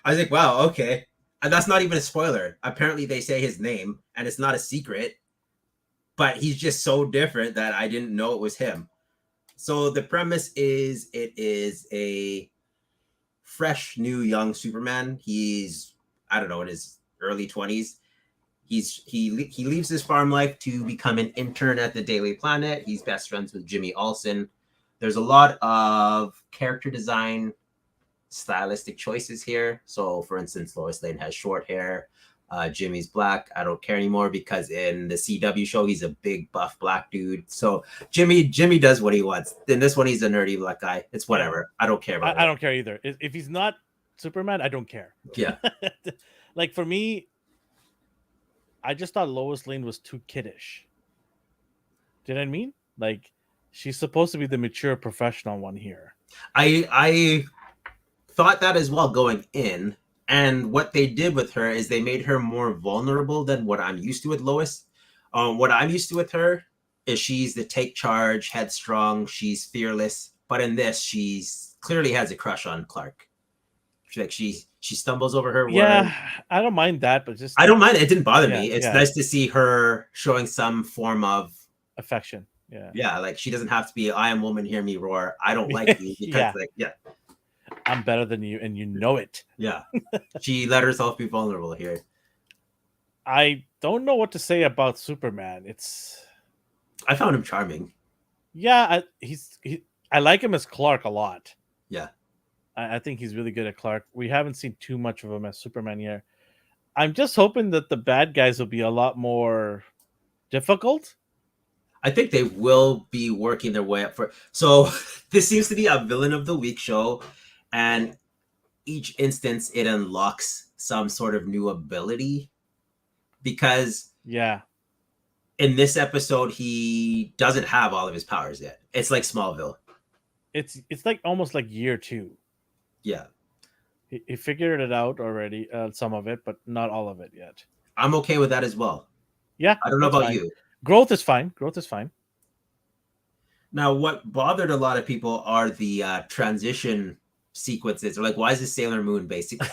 I was like, wow, okay. And that's not even a spoiler. Apparently they say his name and it's not a secret, but he's just so different that I didn't know it was him. So the premise is it is a fresh, new, young Superman. He's, I don't know, in his early 20s. He leaves his farm life to become an intern at the Daily Planet. He's best friends with Jimmy Olsen. There's a lot of character design, stylistic choices here. So, for instance, Lois Lane has short hair. Jimmy's black. I don't care anymore because in the CW show, he's a big buff black dude. So Jimmy does what he wants. In this one, he's a nerdy black guy. It's whatever. I don't care about it. I don't care either. If he's not Superman, I don't care. Yeah. Like for me, I just thought Lois Lane was too kiddish. Do you know what I mean? Like, she's supposed to be the mature professional one here. I thought that as well going in. And what they did with her is they made her more vulnerable than what I'm used to with Lois. What I'm used to with her is she's the take charge, headstrong, she's fearless. But in this, she's clearly has a crush on Clark. She stumbles over her Yeah, words. I don't mind that, but just I don't mind it. It didn't bother yeah, me. It's yeah, nice to see her showing some form of affection. Yeah, yeah, like she doesn't have to be I am woman, hear me roar. I don't like you because yeah, like yeah, I'm better than you, and you know it. yeah. She let herself be vulnerable here. I don't know what to say about Superman. It's I found him charming. yeah, I like him as Clark a lot. Yeah. I think he's really good at Clark. We haven't seen too much of him as Superman yet. I'm just hoping that the bad guys will be a lot more difficult. I think they will be working their way up for so this seems to be a villain of the week show, and each instance it unlocks some sort of new ability because Yeah, in this episode he doesn't have all of his powers yet. It's like Smallville. it's like almost like year 2. Yeah. He figured it out already, some of it, but not all of it yet. I'm okay with that as well. Yeah, I don't know that's about fine. you. Growth is fine. Growth is fine. Now, what bothered a lot of people are the transition sequences. They're like, why is this Sailor Moon basically?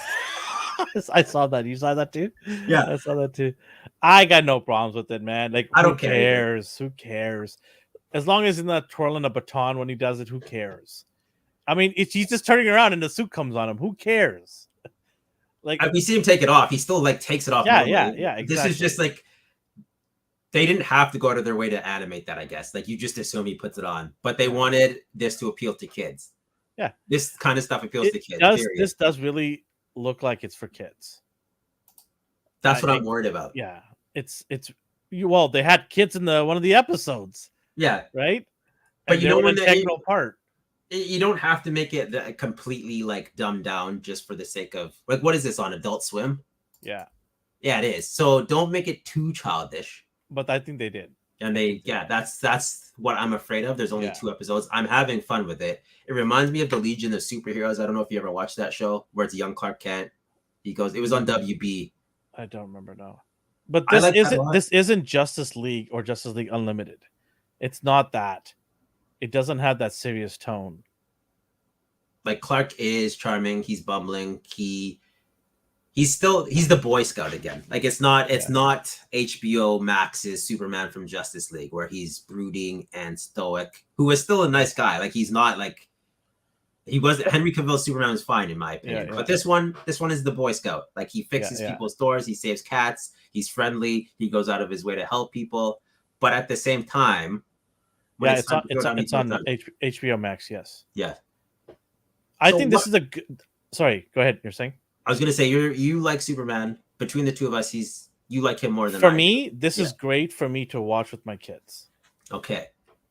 I saw that. You saw that too? Yeah. I saw that too. I got no problems with it, man. Like, I who don't care either. cares? Who cares? As long as he's not twirling a baton when he does it, who cares? I mean, he's just turning around and the suit comes on him. Who cares? Like, We see him take it off. He still like takes it off. yeah, normally. yeah, exactly. This is just like they didn't have to go out of their way to animate that. I guess like you just assume he puts it on, but they wanted this to appeal to kids. Yeah, this kind of stuff appeals to kids. This does really look like it's for kids. That's what I'm worried about. Yeah, it's well, they had kids in one of the episodes. Yeah, right. But you know when the integral part. You don't have to make it completely like dumbed down just for the sake of like what is this on Adult Swim? Yeah, it is. So don't make it too childish. But I think they did. And that's what I'm afraid of. There's only 2 episodes. I'm having fun with it. It reminds me of the Legion of Superheroes. I don't know if you ever watched that show where it's young Clark Kent. It was on WB. I don't remember now. But this isn't Justice League or Justice League Unlimited. It's not that. It doesn't have that serious tone. Like Clark is charming. He's bumbling. He's the Boy Scout again. Like it's not HBO Max's Superman from Justice League where he's brooding and stoic. Who is still a nice guy. Like he's not like he was. Henry Cavill's Superman was fine in my opinion. But this one is the Boy Scout. Like he fixes people's doors. He saves cats. He's friendly. He goes out of his way to help people. But at the same time, it's on HBO Max. Yes. Yeah. I think this is a good. Sorry, go ahead. You're saying. I was gonna say you like Superman. Between the two of us, you like him more than for me. This is great for me to watch with my kids. Okay.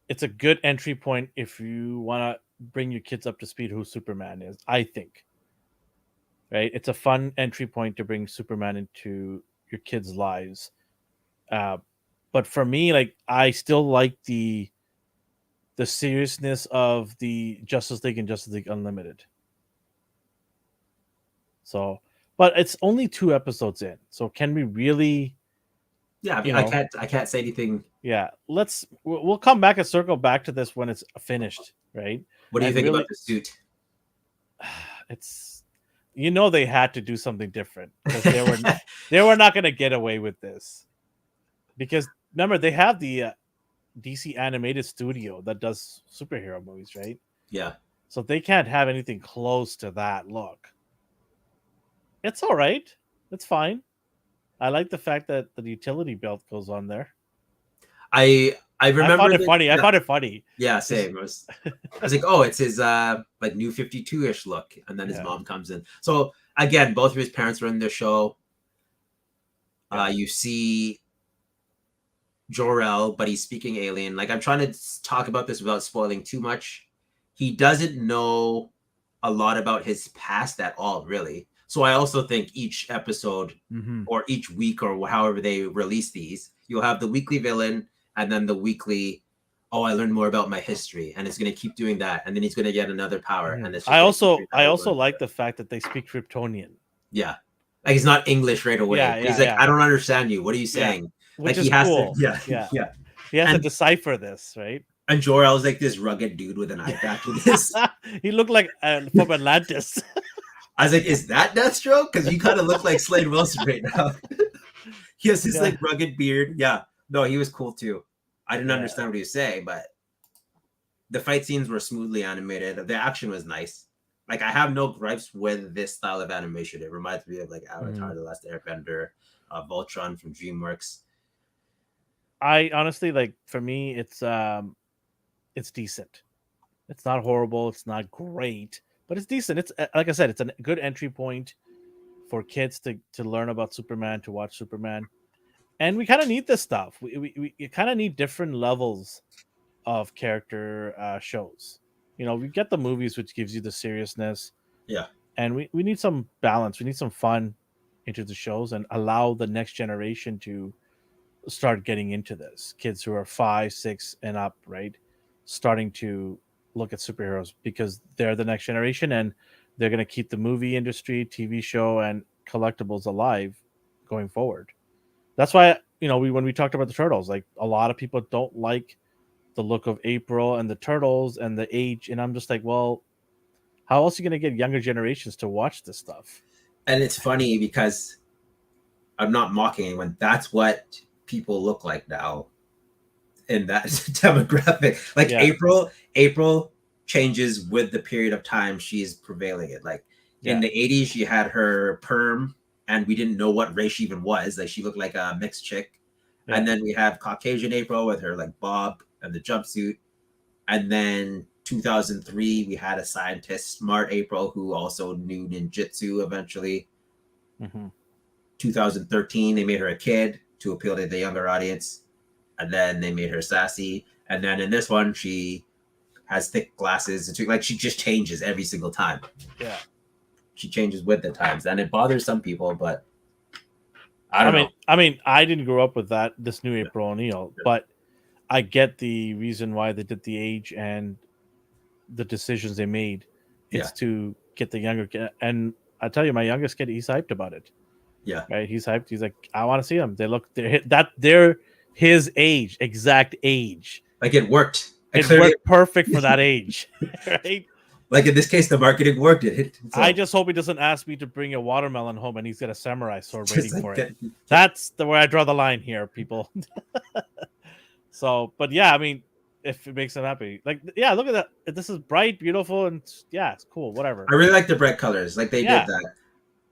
It's a good entry point if you want to bring your kids up to speed who Superman is. I think. Right, it's a fun entry point to bring Superman into your kids' lives. But for me, like I still like the seriousness of the Justice League and Justice League Unlimited. So, but it's only 2 episodes in. So can we really? Yeah, I mean, I can't say anything. Yeah, we'll come back and circle back to this when it's finished, right? What do you think about the suit? It's they had to do something different because they were not going to get away with this. Because remember, they have the DC animated studio that does superhero movies, right? Yeah. So they can't have anything close to that look. It's all right. It's fine. I like the fact that the utility belt goes on there. I remember. I found it funny. I found it funny. Yeah, same. I was like, oh, it's his like New 52-ish look, and then his mom comes in. So again, both of his parents are in the show. You see Jor-El, but he's speaking alien. Like I'm trying to talk about this without spoiling too much. He doesn't know a lot about his past at all, really. So I also think each episode or each week or however they release these, you'll have the weekly villain and then the weekly, I learned more about my history, and it's going to keep doing that, and then he's going to get another power. And I also like the fact that they speak Kryptonian. Yeah, like he's not English right away. He's like, I don't understand you. What are you saying? Which like is he has cool. to, He has to decipher this, right? And Jor-El's like this rugged dude with an eye patch. With this. He looked like from Atlantis. I was like, is that Deathstroke? Because you kind of look like Slade Wilson right now. He has his Yeah. like rugged beard. Yeah. No, he was cool too. I didn't Yeah. understand what he was saying, but the fight scenes were smoothly animated. The action was nice. Like I have no gripes with this style of animation. It reminds me of like Avatar: The Last Airbender, Voltron from DreamWorks. I honestly like for me it's decent. It's not horrible, it's not great, but it's decent. It's like I said, it's a good entry point for kids to learn about Superman, to watch Superman. And we kind of need this stuff. We kind of need different levels of character shows. You know, we get the movies, which gives you the seriousness, Yeah. and we need some balance. We need some fun into the shows and allow the next generation to start getting into this. Kids who are 5, 6, and up, right? Starting to look at superheroes because they're the next generation and they're going to keep the movie industry, TV show, and collectibles alive going forward. That's why, you know, when we talked about the turtles, like a lot of people don't like the look of April and the turtles and the age, and I'm just like, well, how else are you going to get younger generations to watch this stuff? And it's funny because I'm not mocking anyone. That's what people look like now in that demographic. Like Yeah. April changes with the period of time she's prevailing in. Like in the 80s, she had her perm and we didn't know what race she even was. Like she looked like a mixed chick. Yeah. And then we have Caucasian April with her like bob and the jumpsuit. And then 2003, we had a scientist, Smart April, who also knew ninjutsu eventually. 2013, they made her a kid to appeal to the younger audience. And then they made her sassy. And then in this one, she has thick glasses. It's like she just changes every single time. Yeah. She changes with the times. And it bothers some people, but I don't know. I mean, I didn't grow up with this new April O'Neil, but I get the reason why they did the age and the decisions they made. It's to get the younger kid. And I tell you, my youngest kid, he's hyped about it. Yeah. Right. He's hyped. He's like, I want to see them. They're his age, exact age. Like it worked. It worked perfect for that age. Right. Like in this case, the marketing worked. I just hope he doesn't ask me to bring a watermelon home and he's got a samurai sword waiting for it. That's where I draw the line here, people. So, but yeah, I mean, if it makes him happy, like, yeah, look at that. This is bright, beautiful, and yeah, it's cool. Whatever. I really like the bright colors. Like they did that.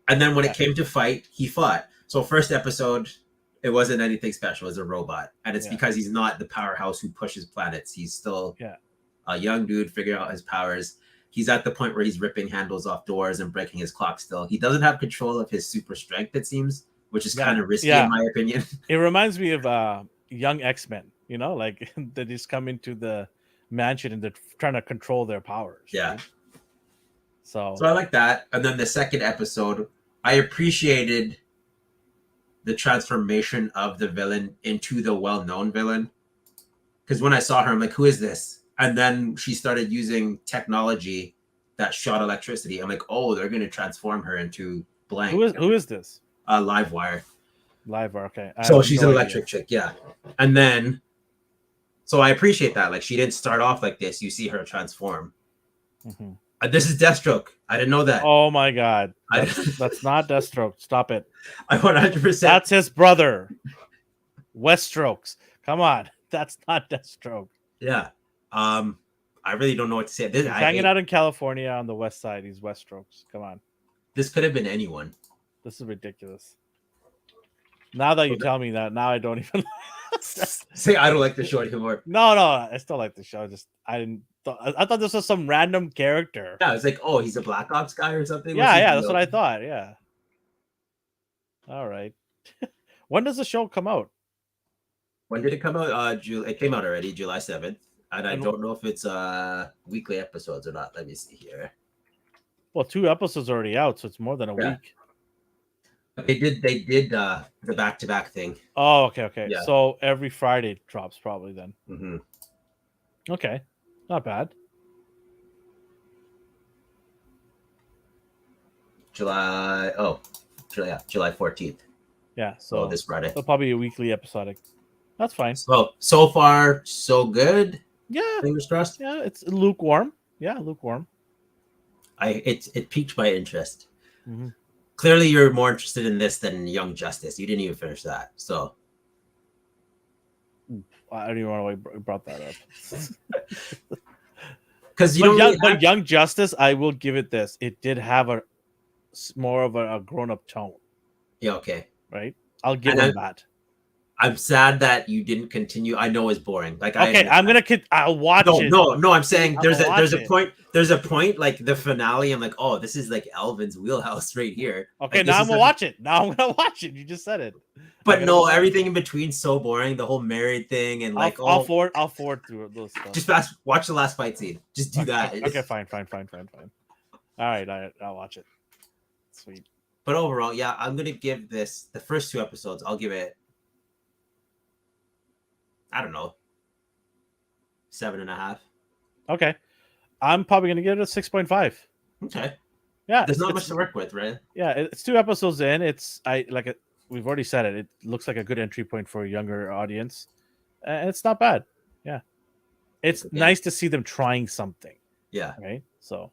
And then when it came to fight, he fought. So first episode, it wasn't anything special. It was a robot. And it's because he's not the powerhouse who pushes planets. He's still a young dude figuring out his powers. He's at the point where he's ripping handles off doors and breaking his clock still. He doesn't have control of his super strength, it seems, which is kind of risky in my opinion. It reminds me of young X-Men, you know, like they just come into the mansion and they're trying to control their powers. Yeah. Right? So I like that. And then the second episode, I appreciated the transformation of the villain into the well-known villain. Because when I saw her, I'm like, who is this? And then she started using technology that shot electricity. I'm like, oh, they're going to transform her into blank. Who is this? Livewire. Livewire, okay. So she's an electric chick, yeah. And then, so I appreciate that. Like, she didn't start off like this. You see her transform. This is Deathstroke. I didn't know that. Oh my God. That's not Deathstroke. Stop it. I 100%. That's his brother. Weststrokes. Come on. That's not Deathstroke. Yeah. I really don't know what to say. He's hanging out in California on the west side. He's Weststrokes. Come on. This could have been anyone. This is ridiculous. Now that you tell me that, now I don't even say I don't like the show anymore. No, I still like the show. Just I thought this was some random character. Yeah, it's like, oh, he's a Black Ops guy or something. Yeah, that's what I thought. Yeah. All right. When does the show come out? When did it come out? It came out already, July 7th. And I don't know if it's weekly episodes or not. Let me see here. Well, 2 episodes already out, so it's more than a week. They did the back-to-back thing. Oh, okay. Yeah. So every Friday it drops probably then. Mm-hmm. Okay. Not bad. July 14th. Yeah, so this Friday. So probably a weekly episodic. That's fine. So far, so good. Yeah. Fingers crossed. Yeah, it's lukewarm. Yeah, lukewarm. It piqued my interest. Mm-hmm. Clearly, you're more interested in this than Young Justice. You didn't even finish that, so I don't even know why you brought that up. because you don't really have. But Young Justice, I will give it this. It did have a more of a grown up tone, Yeah, okay. right? I'll give And them that. I'm sad that you didn't continue. I know it's boring. Like I Okay, I'm understand. gonna. I'll watch it. No. I'm saying I'll there's watch a it. point. There's a point like the finale. I'm like, oh, this is like Elvin's wheelhouse right here. Okay, Like this now I'm is gonna watch it. Now I'm gonna watch it. You just said it. I But gotta no, watch. everything in between so boring. The whole married thing and like, oh, I'll forward through those stuff. just fast watch the last fight scene. Just do that. Okay, fine. All right, I'll watch it. Sweet. But overall, yeah, I'm gonna give this the first 2 episodes. I'll give it, I don't know, 7.5. Okay, I'm probably gonna give it a 6.5. Okay, Yeah, there's not much to work with, right? Yeah, it's 2 episodes in. We've already said it. It looks like a good entry point for a younger audience, and it's not bad. Yeah, it's nice to see them trying something. Yeah. Right. So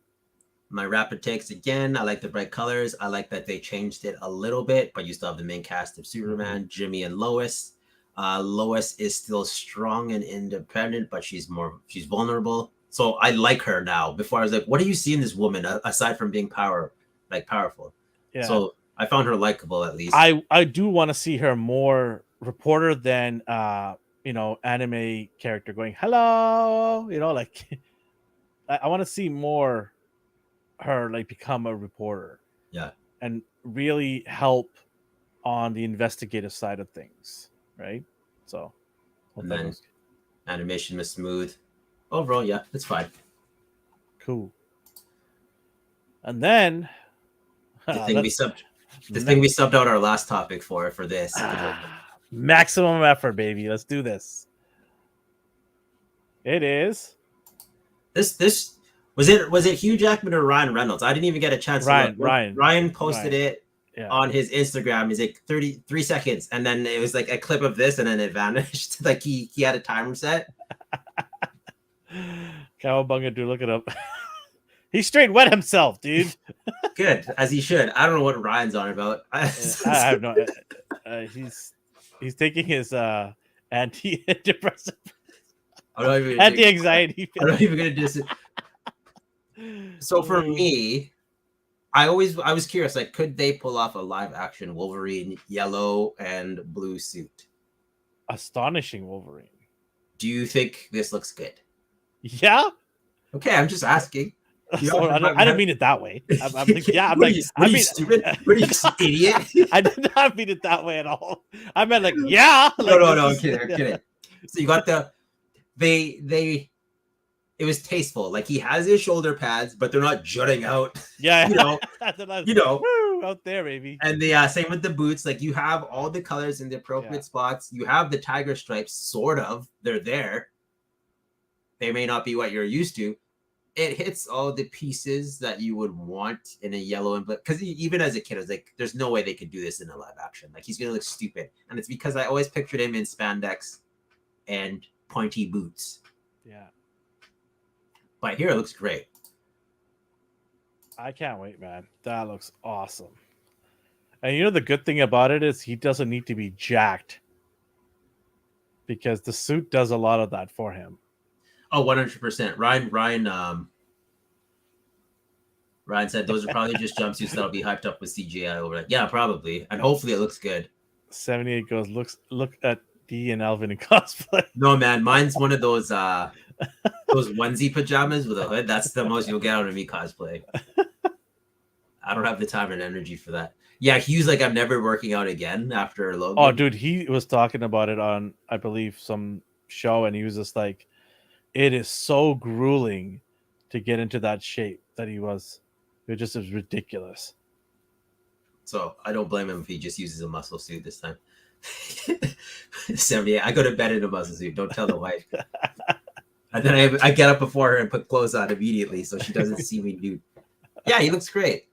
my rapid takes again. I like the bright colors. I like that they changed it a little bit, but you still have the main cast of Superman, Jimmy, and Lois. Lois is still strong and independent, but she's vulnerable. So I like her now. Before I was like, what do you see in this woman aside from being powerful? yeah. So I found her likable at least. I do want to see her more reporter than anime character going hello. Like I want to see more her like become a reporter. Yeah. And really help on the investigative side of things, right? So and then animation was smooth. Overall, yeah, it's fine. Cool. And then the thing we subbed out our last topic for this. Maximum effort, baby. Let's do this. It is. This was it Hugh Jackman or Ryan Reynolds? I didn't even get a chance to look. Ryan posted it on his Instagram. He's like 33 seconds, and then it was like a clip of this, and then it vanished. Like he had a timer set. Cowabunga, dude, look it up. He straight wet himself, dude. Good, as he should. I don't know what Ryan's on about. I have no. He's taking his antidepressant, anti-anxiety. I'm not even gonna do this. So for me, I was curious, like, could they pull off a live action Wolverine yellow and blue suit? Astonishing Wolverine. Do you think this looks good? Yeah. Okay, I'm just asking. So I didn't mean it that way. I'm like, yeah. I'm like, I mean, stupid. What are you, idiot? I did not mean it that way at all. I meant like, yeah. Like, no. I'm kidding. So you got they. It was tasteful. Like he has his shoulder pads, but they're not jutting out. Yeah, out there, baby. And the same with the boots. Like you have all the colors in the appropriate spots. You have the tiger stripes, sort of. They're there. They may not be what you're used to. It hits all the pieces that you would want in a yellow and black. Because even as a kid, I was like, "There's no way they could do this in a live action. Like he's gonna look stupid." And it's because I always pictured him in spandex and pointy boots. Yeah. But here it looks great. I can't wait, man. That looks awesome. And you know the good thing about it is he doesn't need to be jacked because the suit does a lot of that for him. Oh, 100%. Ryan said those are probably just jumpsuits that'll be hyped up with CGI over it. Yeah, probably. And hopefully it looks good. 78 goes, look at D and Elvin in cosplay. No, man, mine's one of those onesie pajamas with a hood. That's the most you'll get out of me cosplay. I don't have the time and energy for that. Yeah, Hugh's like, I'm never working out again after Logan. Oh, dude, he was talking about it on, I believe, some show, and he was just like, it is so grueling to get into that shape that he was. It just is ridiculous. So I don't blame him if he just uses a muscle suit this time. 78. I go to bed in a muscle suit. Don't tell the wife. And then I get up before her and put clothes on immediately so she doesn't see me nude. Yeah, he looks great.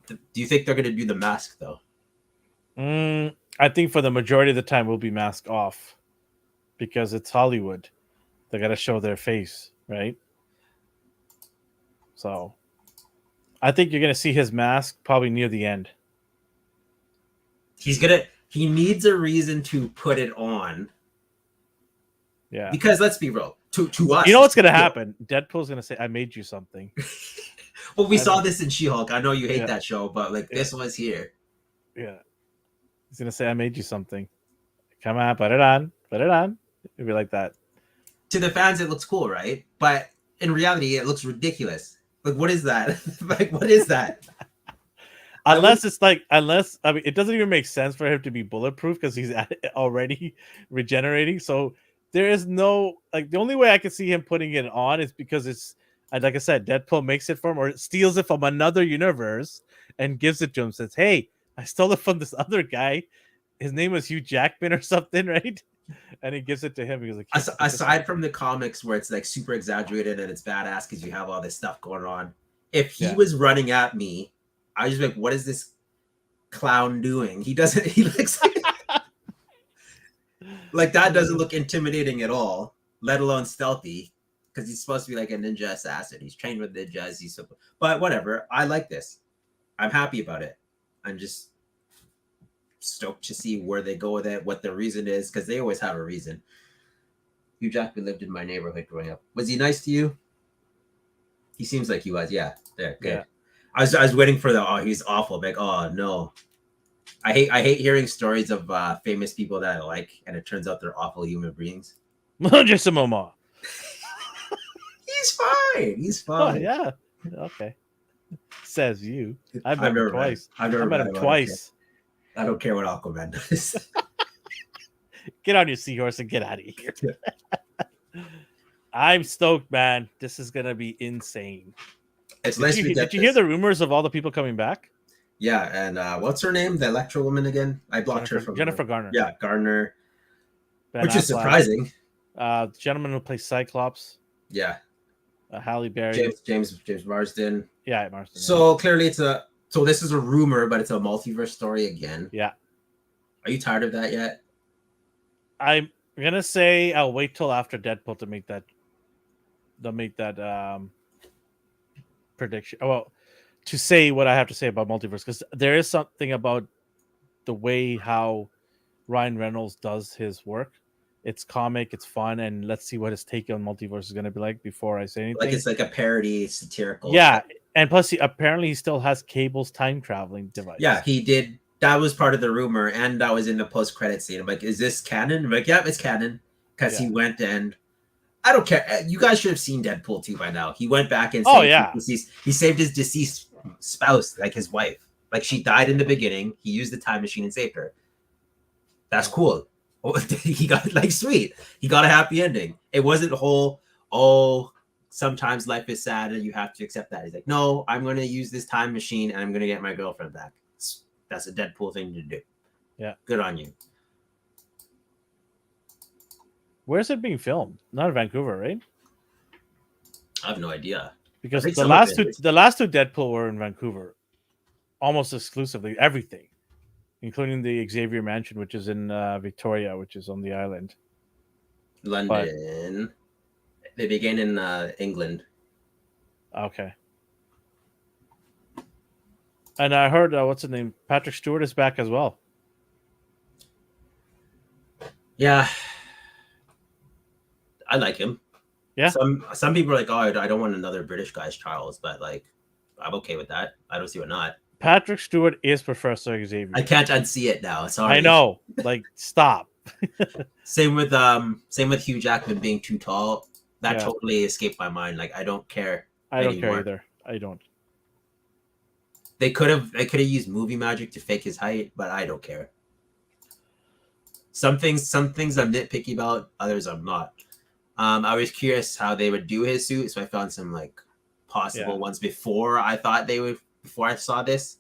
Do you think they're going to do the mask, though? I think for the majority of the time we'll be mask off because it's Hollywood. They got to show their face, right? So I think you're gonna see his mask probably near the end. He needs a reason to put it on. Yeah. Because let's be real. To us, You know what's gonna happen? Deadpool's gonna say, "I made you something." Well, we saw this in She-Hulk. I know you hate Yeah. that show, but like this was here. Yeah. He's gonna say, "I made you something." Come on, put it on. Put it on. It'd be like that. To the fans, it looks cool, right? But in reality, it looks ridiculous. Like, what is that? Like, what is that? Unless I mean, it doesn't even make sense for him to be bulletproof because he's already regenerating. So there is no like the only way I can see him putting it on is because it's like I said, Deadpool makes it for him or steals it from another universe and gives it to him. Says, "Hey, I stole it from this other guy. His name was Hugh Jackman or something, right?" And he gives it to him because like aside from the comics where it's like super exaggerated and it's badass because you have all this stuff going on, if he was running at me, I was just like, what is this clown doing? He looks like that doesn't look intimidating at all, let alone stealthy, because he's supposed to be like a ninja assassin. He's trained with ninjas. But whatever. I like this. I'm happy about it. I'm just stoked to see where they go with it, what the reason is, because they always have a reason. Hugh Jackman lived in my neighborhood growing up. Was he nice to you? He seems like he was. Yeah. There. Good. Yeah. I was waiting for he's awful. Like, oh no. I hate hearing stories of famous people that I like, and it turns out they're awful human beings. Just a moment. He's fine. He's fine. Oh, yeah. Okay. Says you. I've met him twice. I've met him twice. I don't care what Aquaman does. Get on your seahorse and get out of here. I'm stoked, man. This is gonna be insane. It's nice. Did you hear the rumors of all the people coming back? Yeah, and what's her name? The Electro woman again? I blocked her from Jennifer Garner. Yeah, Garner. Ben which Affleck. Is surprising. The gentleman who plays Cyclops. Yeah. Halle Berry. James Marsden. Yeah, Marsden. So clearly so this is a rumor, but it's a multiverse story again. Yeah. Are you tired of that yet? I'm gonna say I'll wait till after Deadpool to make that prediction. Well, to say what I have to say about multiverse, because there is something about the way how Ryan Reynolds does his work. It's comic, it's fun, and let's see what his take on multiverse is going to be like before I say anything. Like it's like a parody, satirical. Yeah, and plus, apparently he still has Cable's time traveling device. Yeah, he did. That was part of the rumor, and that was in the post-credit scene. I'm like, is this canon? I'm like, yeah, it's canon, because he went and I don't care. You guys should have seen Deadpool 2 by now. He went back and he saved his deceased spouse, like his wife. Like she died in the beginning. He used the time machine and saved her. That's cool. He got like sweet. He got a happy ending. It wasn't the whole, sometimes life is sad and you have to accept that. He's like, no, I'm going to use this time machine and I'm going to get my girlfriend back. That's a Deadpool thing to do. Yeah. Good on you. Where's it being filmed? Not in Vancouver, right? I have no idea. Because the last two Deadpool were in Vancouver, almost exclusively, everything, including the Xavier Mansion, which is in Victoria, which is on the island. London. They began in England. Okay. And I heard what's his name? Patrick Stewart is back as well. Yeah. I like him. Yeah. Some people are like, oh, I don't want another British guy's Charles, but like, I'm okay with that. I don't see why not. Patrick Stewart is Professor Xavier. I can't unsee it now. Sorry. I know. Like, stop. Same with Hugh Jackman being too tall. That totally escaped my mind. Like, I don't care. I don't care either. I don't. They could have used movie magic to fake his height, but I don't care. Some things I'm nitpicky about, others I'm not. I was curious how they would do his suit, so I found some like possible ones before I saw this,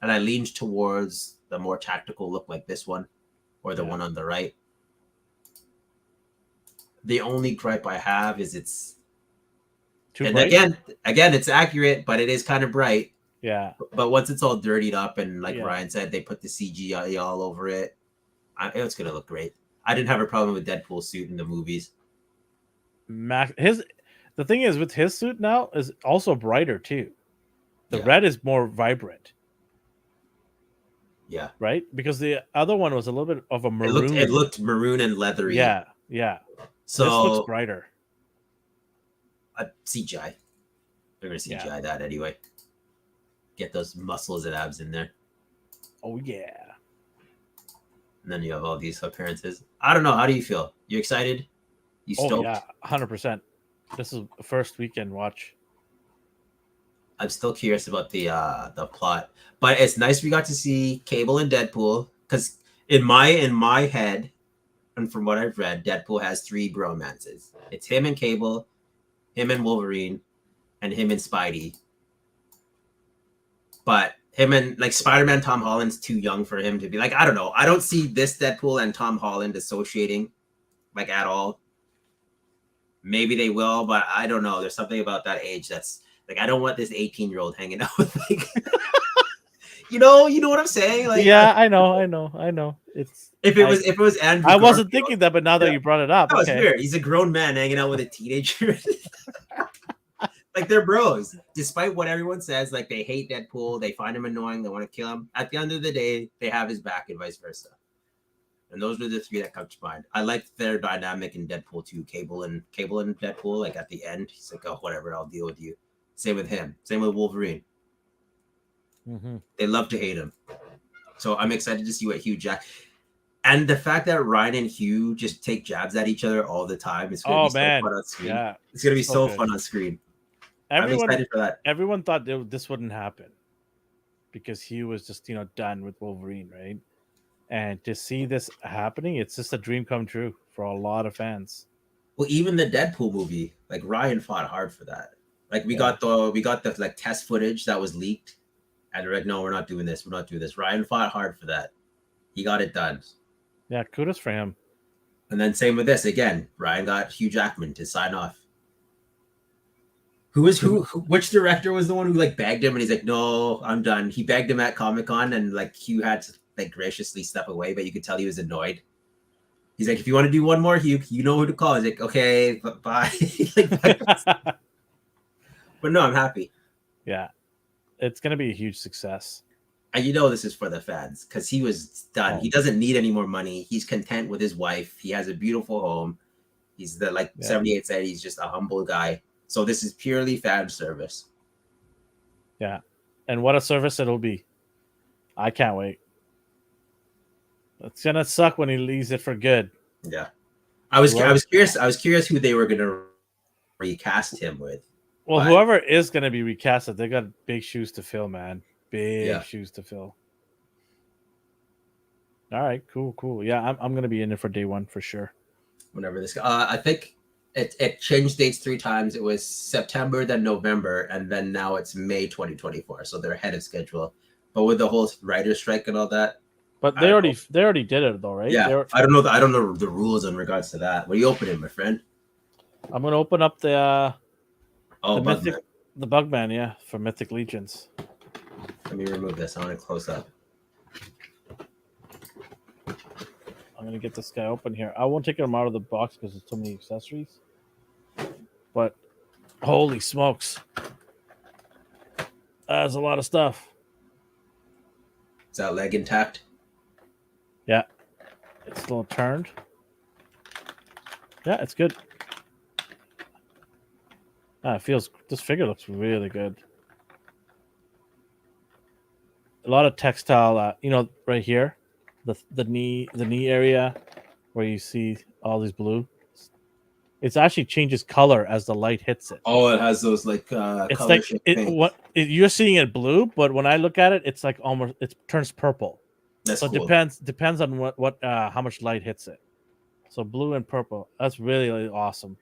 and I leaned towards the more tactical look like this one, or the one on the right. The only gripe I have is it's too and bright? again it's accurate, but it is kind of bright. Yeah. But once it's all dirtied up and like Ryan said, they put the CGI all over it, it's gonna look great. I didn't have a problem with Deadpool's suit in the movies. The thing is with his suit now is also brighter too. The red is more vibrant. Yeah. Right? Because the other one was a little bit of a maroon. It looked maroon and leathery. Yeah, yeah. So this looks brighter. CGI. They're gonna CGI that anyway. Get those muscles and abs in there. Oh yeah. And then you have all these appearances. I don't know. How do you feel? You excited? You stoked? Oh yeah, 100%. This is the first weekend watch. I'm still curious about the plot, but it's nice we got to see Cable and Deadpool, because in my head, and from what I've read, Deadpool has 3 bromances. It's him and Cable, him and Wolverine, and him and Spidey. But him and like Spider-Man Tom Holland's too young for him to be like, I don't know. I don't see this Deadpool and Tom Holland associating like at all. Maybe they will, but I don't know. There's something about that age that's like, I don't want this 18-year-old hanging out with like you know what I'm saying? Like, yeah, I know. It's if it was Andrew, I wasn't thinking that, but now that you brought it up, that was weird. He's a grown man hanging out with a teenager. Like, they're bros. Despite what everyone says, like, they hate Deadpool, they find him annoying, they want to kill him. At the end of the day, they have his back and vice versa. And those are the 3 that come to mind. I liked their dynamic in Deadpool 2, Cable and Deadpool. Like, at the end, he's like, oh, whatever, I'll deal with you. Same with him. Same with Wolverine. Mm-hmm. They love to hate him. So I'm excited to see what Hugh Jack... And the fact that Ryan and Hugh just take jabs at each other all the time is going to be so fun on screen. Yeah. It's going to be so fun on screen. I'm excited for that. Everyone thought this wouldn't happen because Hugh was just, done with Wolverine, right? And to see this happening, it's just a dream come true for a lot of fans. Well, even the Deadpool movie, like, Ryan fought hard for that. Like, we got the like test footage that was leaked, and they're like, no, we're not doing this. We're not doing this. Ryan fought hard for that. He got it done. Yeah, kudos for him. And then same with this again. Ryan got Hugh Jackman to sign off. Which director was the one who like begged him and he's like, no, I'm done. He begged him at Comic-Con and like Hugh had to like graciously step away, but you could tell he was annoyed. He's like, if you want to do one more, Hugh, you know who to call. He's like, okay, bye. But no, I'm happy. Yeah. It's going to be a huge success. And this is for the fans because he was done. Oh. He doesn't need any more money. He's content with his wife. He has a beautiful home. He's 78 said, he's just a humble guy. So this is purely fan service. Yeah. And what a service it'll be. I can't wait. It's going to suck when he leaves it for good. Yeah. I was curious who they were going to recast him with. Well, whoever is going to be recasted, they got big shoes to fill, man. Big shoes to fill. All right, cool. Yeah, I'm going to be in it for day 1 for sure. Whenever this, I think it changed dates 3 times. It was September, then November, and then now it's May 2024. So they're ahead of schedule. But with the whole writer's strike and all that. But they already did it though, right? Yeah, I don't know the rules in regards to that. What are you opening, my friend? I'm going to open up the Bugman. The Bugman, yeah, for Mythic Legions. Let me remove this. I want to close up. I'm going to get this guy open here. I won't take him out of the box because there's too many accessories. But holy smokes. That's a lot of stuff. Is that leg intact? Yeah. It's still turned. Yeah, it's good. This figure looks really good. A lot of textile, right here, the knee area where you see all these blue. It actually changes color as the light hits it. Oh, it has those like it's like you're seeing it blue, but when I look at it, it's like almost it turns purple. That's so cool. It depends on what how much light hits it. So blue and purple. That's really, really awesome.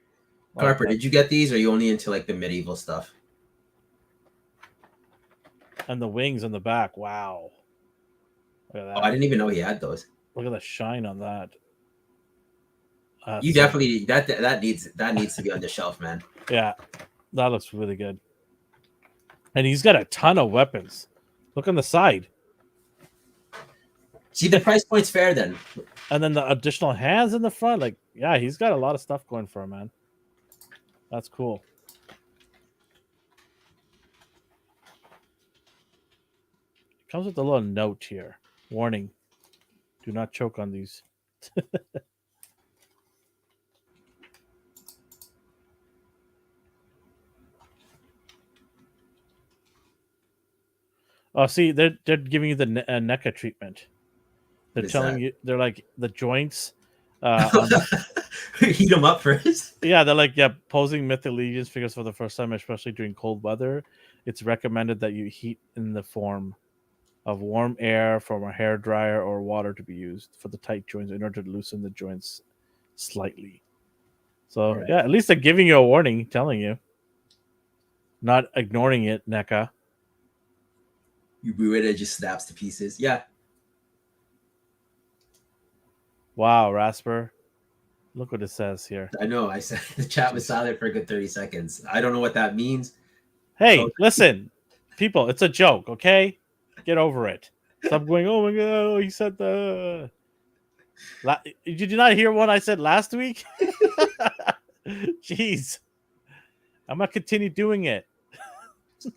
Carper, did you get these, or are you only into like the medieval stuff? And the wings on the back. Wow. Look at that. Oh, I didn't even know he had those. Look at the shine on that. You definitely that needs to be on the shelf, man. Yeah, that looks really good. And he's got a ton of weapons. Look on the side. See, the price point's fair then. And then the additional hands in the front, like, yeah, he's got a lot of stuff going for him, man. That's cool. Comes with a little note here. Warning: do not choke on these. Oh, see, they're giving you the NECA treatment. They're What is telling that? you they're like the joints on the Heat them up first. yeah, they're like, yeah, posing Mythic Legions figures for the first time, especially during cold weather. It's recommended that you heat in the form of warm air from a hair dryer or water to be used for the tight joints in order to loosen the joints slightly. All So right. yeah, at least they're giving you a warning, telling you, not ignoring it, NECA. You brew it, it just snaps to pieces. Yeah. Wow, Rasper, look what it says here. I know. I said the chat was silent for a good 30 seconds. I don't know what that means. Hey, listen, people, it's a joke, okay? Get over it. Stop going, oh my god, oh, he said the. Did you not hear what I said last week? Jeez. I'm going to continue doing it.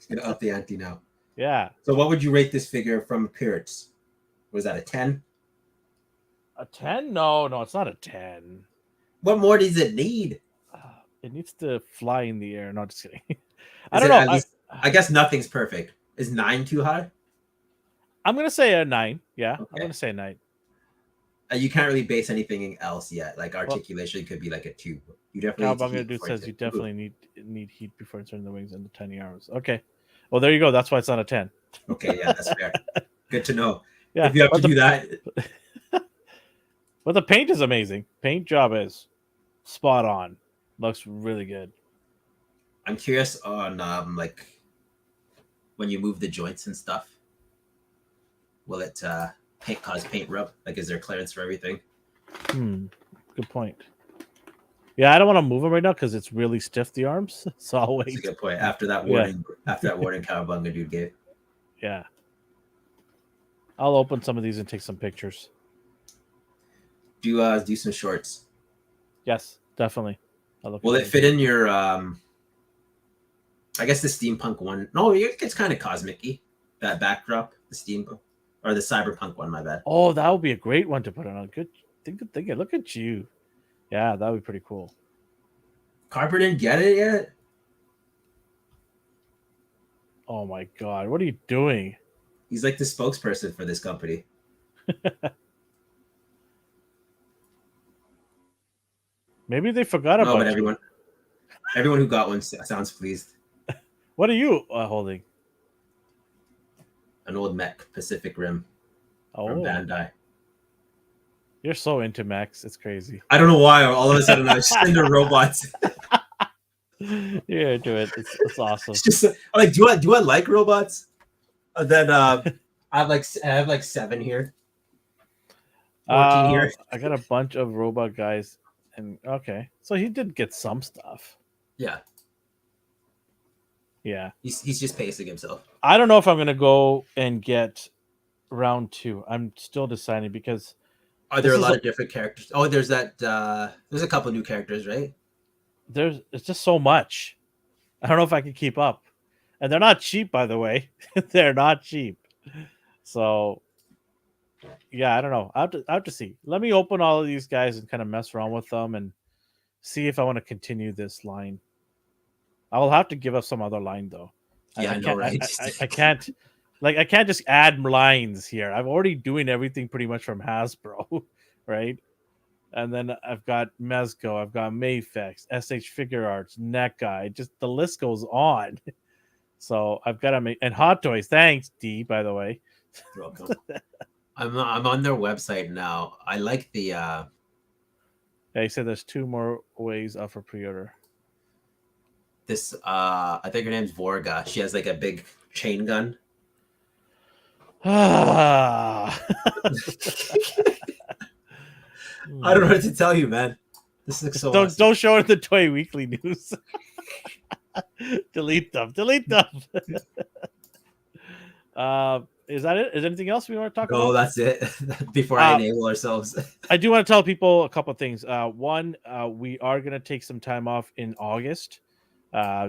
Gonna up the ante now. Yeah. So, what would you rate this figure from appearance? Was that a 10? A 10? No, it's not a 10. What more does it need? It needs to fly in the air. No, just kidding. I Is don't it know. at least? I guess nothing's perfect. Is 9 too high? I'm going to say a 9. Yeah, Okay. I'm going to say a 9. You can't really base anything else yet. Like Well, articulation could be like a 2. You definitely Cowabunga Dude says you definitely need heat before inserting the wings in the tiny arms. Okay. Well, there you go. That's why it's not a 10. Okay, yeah, that's fair. Good to know. Yeah, if you have to do that. But the paint is amazing. Paint job is spot on. Looks really good. I'm curious on like when you move the joints and stuff, will it cause paint rub? Like, is there clearance for everything? Good point. Yeah, I don't want to move them right now because it's really stiff, the arms. So I'll wait. That's a good point. After that warning, Cowabunga Dude gave. Yeah. I'll open some of these and take some pictures. Do some shorts. Yes, definitely. Will it fit in your I guess the steampunk one? No, it's kind of cosmic-y. That backdrop, the steampunk or the cyberpunk one, my bad. Oh, that would be a great one to put on. Good thinking. Look at you. Yeah, that would be pretty cool. Carper didn't get it yet? Oh my god, what are you doing? He's like the spokesperson for this company. Maybe they forgot about but everyone who got one sounds pleased. What are you holding? An old mech, Pacific Rim from Bandai. You're so into mechs. It's crazy. I don't know why. All of a sudden, I was just into robots. You're into it. It's awesome. It's just like, do I like robots? And then I have like 7 here. 14 here. I got a bunch of robot guys, and okay, so he did get some stuff. Yeah. Yeah. He's just pacing himself. I don't know if I'm gonna go and get round 2. I'm still deciding because are there a lot of different characters? Oh, there's that. There's a couple new characters, right? It's just so much. I don't know if I can keep up, and they're not cheap, by the way. They're not cheap. So yeah, I don't know. I have to see. Let me open all of these guys and kind of mess around with them and see if I want to continue this line. I will have to give up some other line though. Yeah, I know, right? I can't. Like, I can't just add lines here. I'm already doing everything pretty much from Hasbro, right? And then I've got Mezco, I've got Mayfex, SH Figure Arts, NECA. Just the list goes on. So I've got to make, and Hot Toys. Thanks, D, by the way. You're welcome. I'm on their website now. I like the. Yeah, he said there's 2 more ways up for pre-order. This I think her name's Vorga. She has like a big chain gun. I don't know what to tell you, man. This looks so awesome. Don't show it in the Toy Weekly news. Delete them. Is that it? Is there anything else we want to talk about? No, that's it. Before I enable ourselves. I do want to tell people a couple of things. One, we are going to take some time off in August,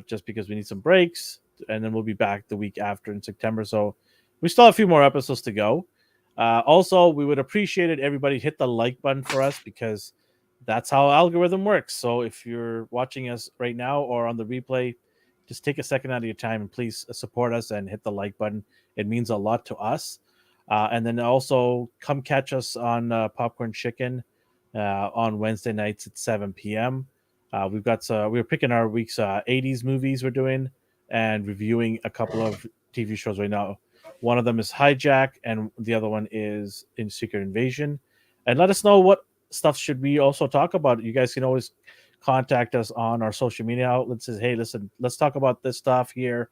just because we need some breaks, and then we'll be back the week after in September. So we still have a few more episodes to go. Also, we would appreciate it. Everybody hit the like button for us because that's how algorithm works. So if you're watching us right now or on the replay, just take a second out of your time and please support us and hit the like button. It means a lot to us. And then also come catch us on Popcorn Chicken on Wednesday nights at 7 p.m. We've got we're picking our week's 80s movies we're doing and reviewing a couple of TV shows right now. One of them is Hijack, and the other one is In Secret Invasion. And let us know what stuff should we also talk about. You guys can always contact us on our social media outlets. Says, hey, listen, let's talk about this stuff here,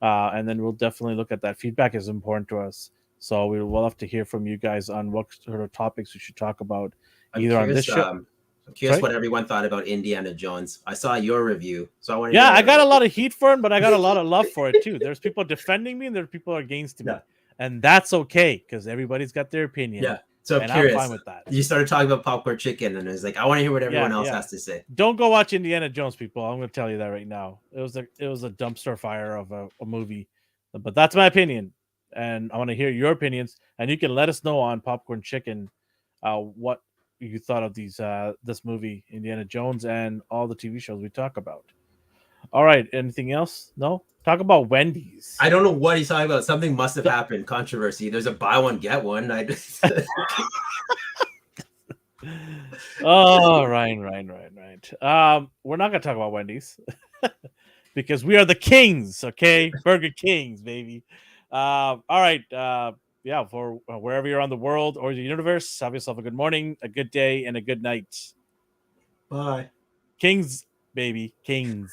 and then we'll definitely look at that. Feedback is important to us, so we will love to hear from you guys on what sort of topics we should talk about, I'm either on this curious. show. I'm curious Sorry? what everyone thought about Indiana Jones. I saw your review, so I want to Yeah, hear. I got a lot of heat for it, but I got a lot of love for it too. There's people defending me, and there's people against me, Yeah. and that's okay because everybody's got their opinion. Yeah. So I'm and curious. I'm fine with that. You started talking about Popcorn Chicken, and it was like, I want to hear what everyone else has to say. Don't go watch Indiana Jones, people. I'm going to tell you that right now. It was a dumpster fire of a movie, but that's my opinion, and I want to hear your opinions. And you can let us know on Popcorn Chicken what you thought of this movie, Indiana Jones, and all the TV shows we talk about. All right, anything else? No. Talk about Wendy's. I don't know what he's talking about. Something must have happened. Controversy. There's a buy one get one. Oh, right. We're not gonna talk about Wendy's because we are the kings, okay? Burger Kings, baby. All right. Yeah, for wherever you're on the world or the universe, have yourself a good morning, a good day, and a good night. Bye. Kings, baby, kings.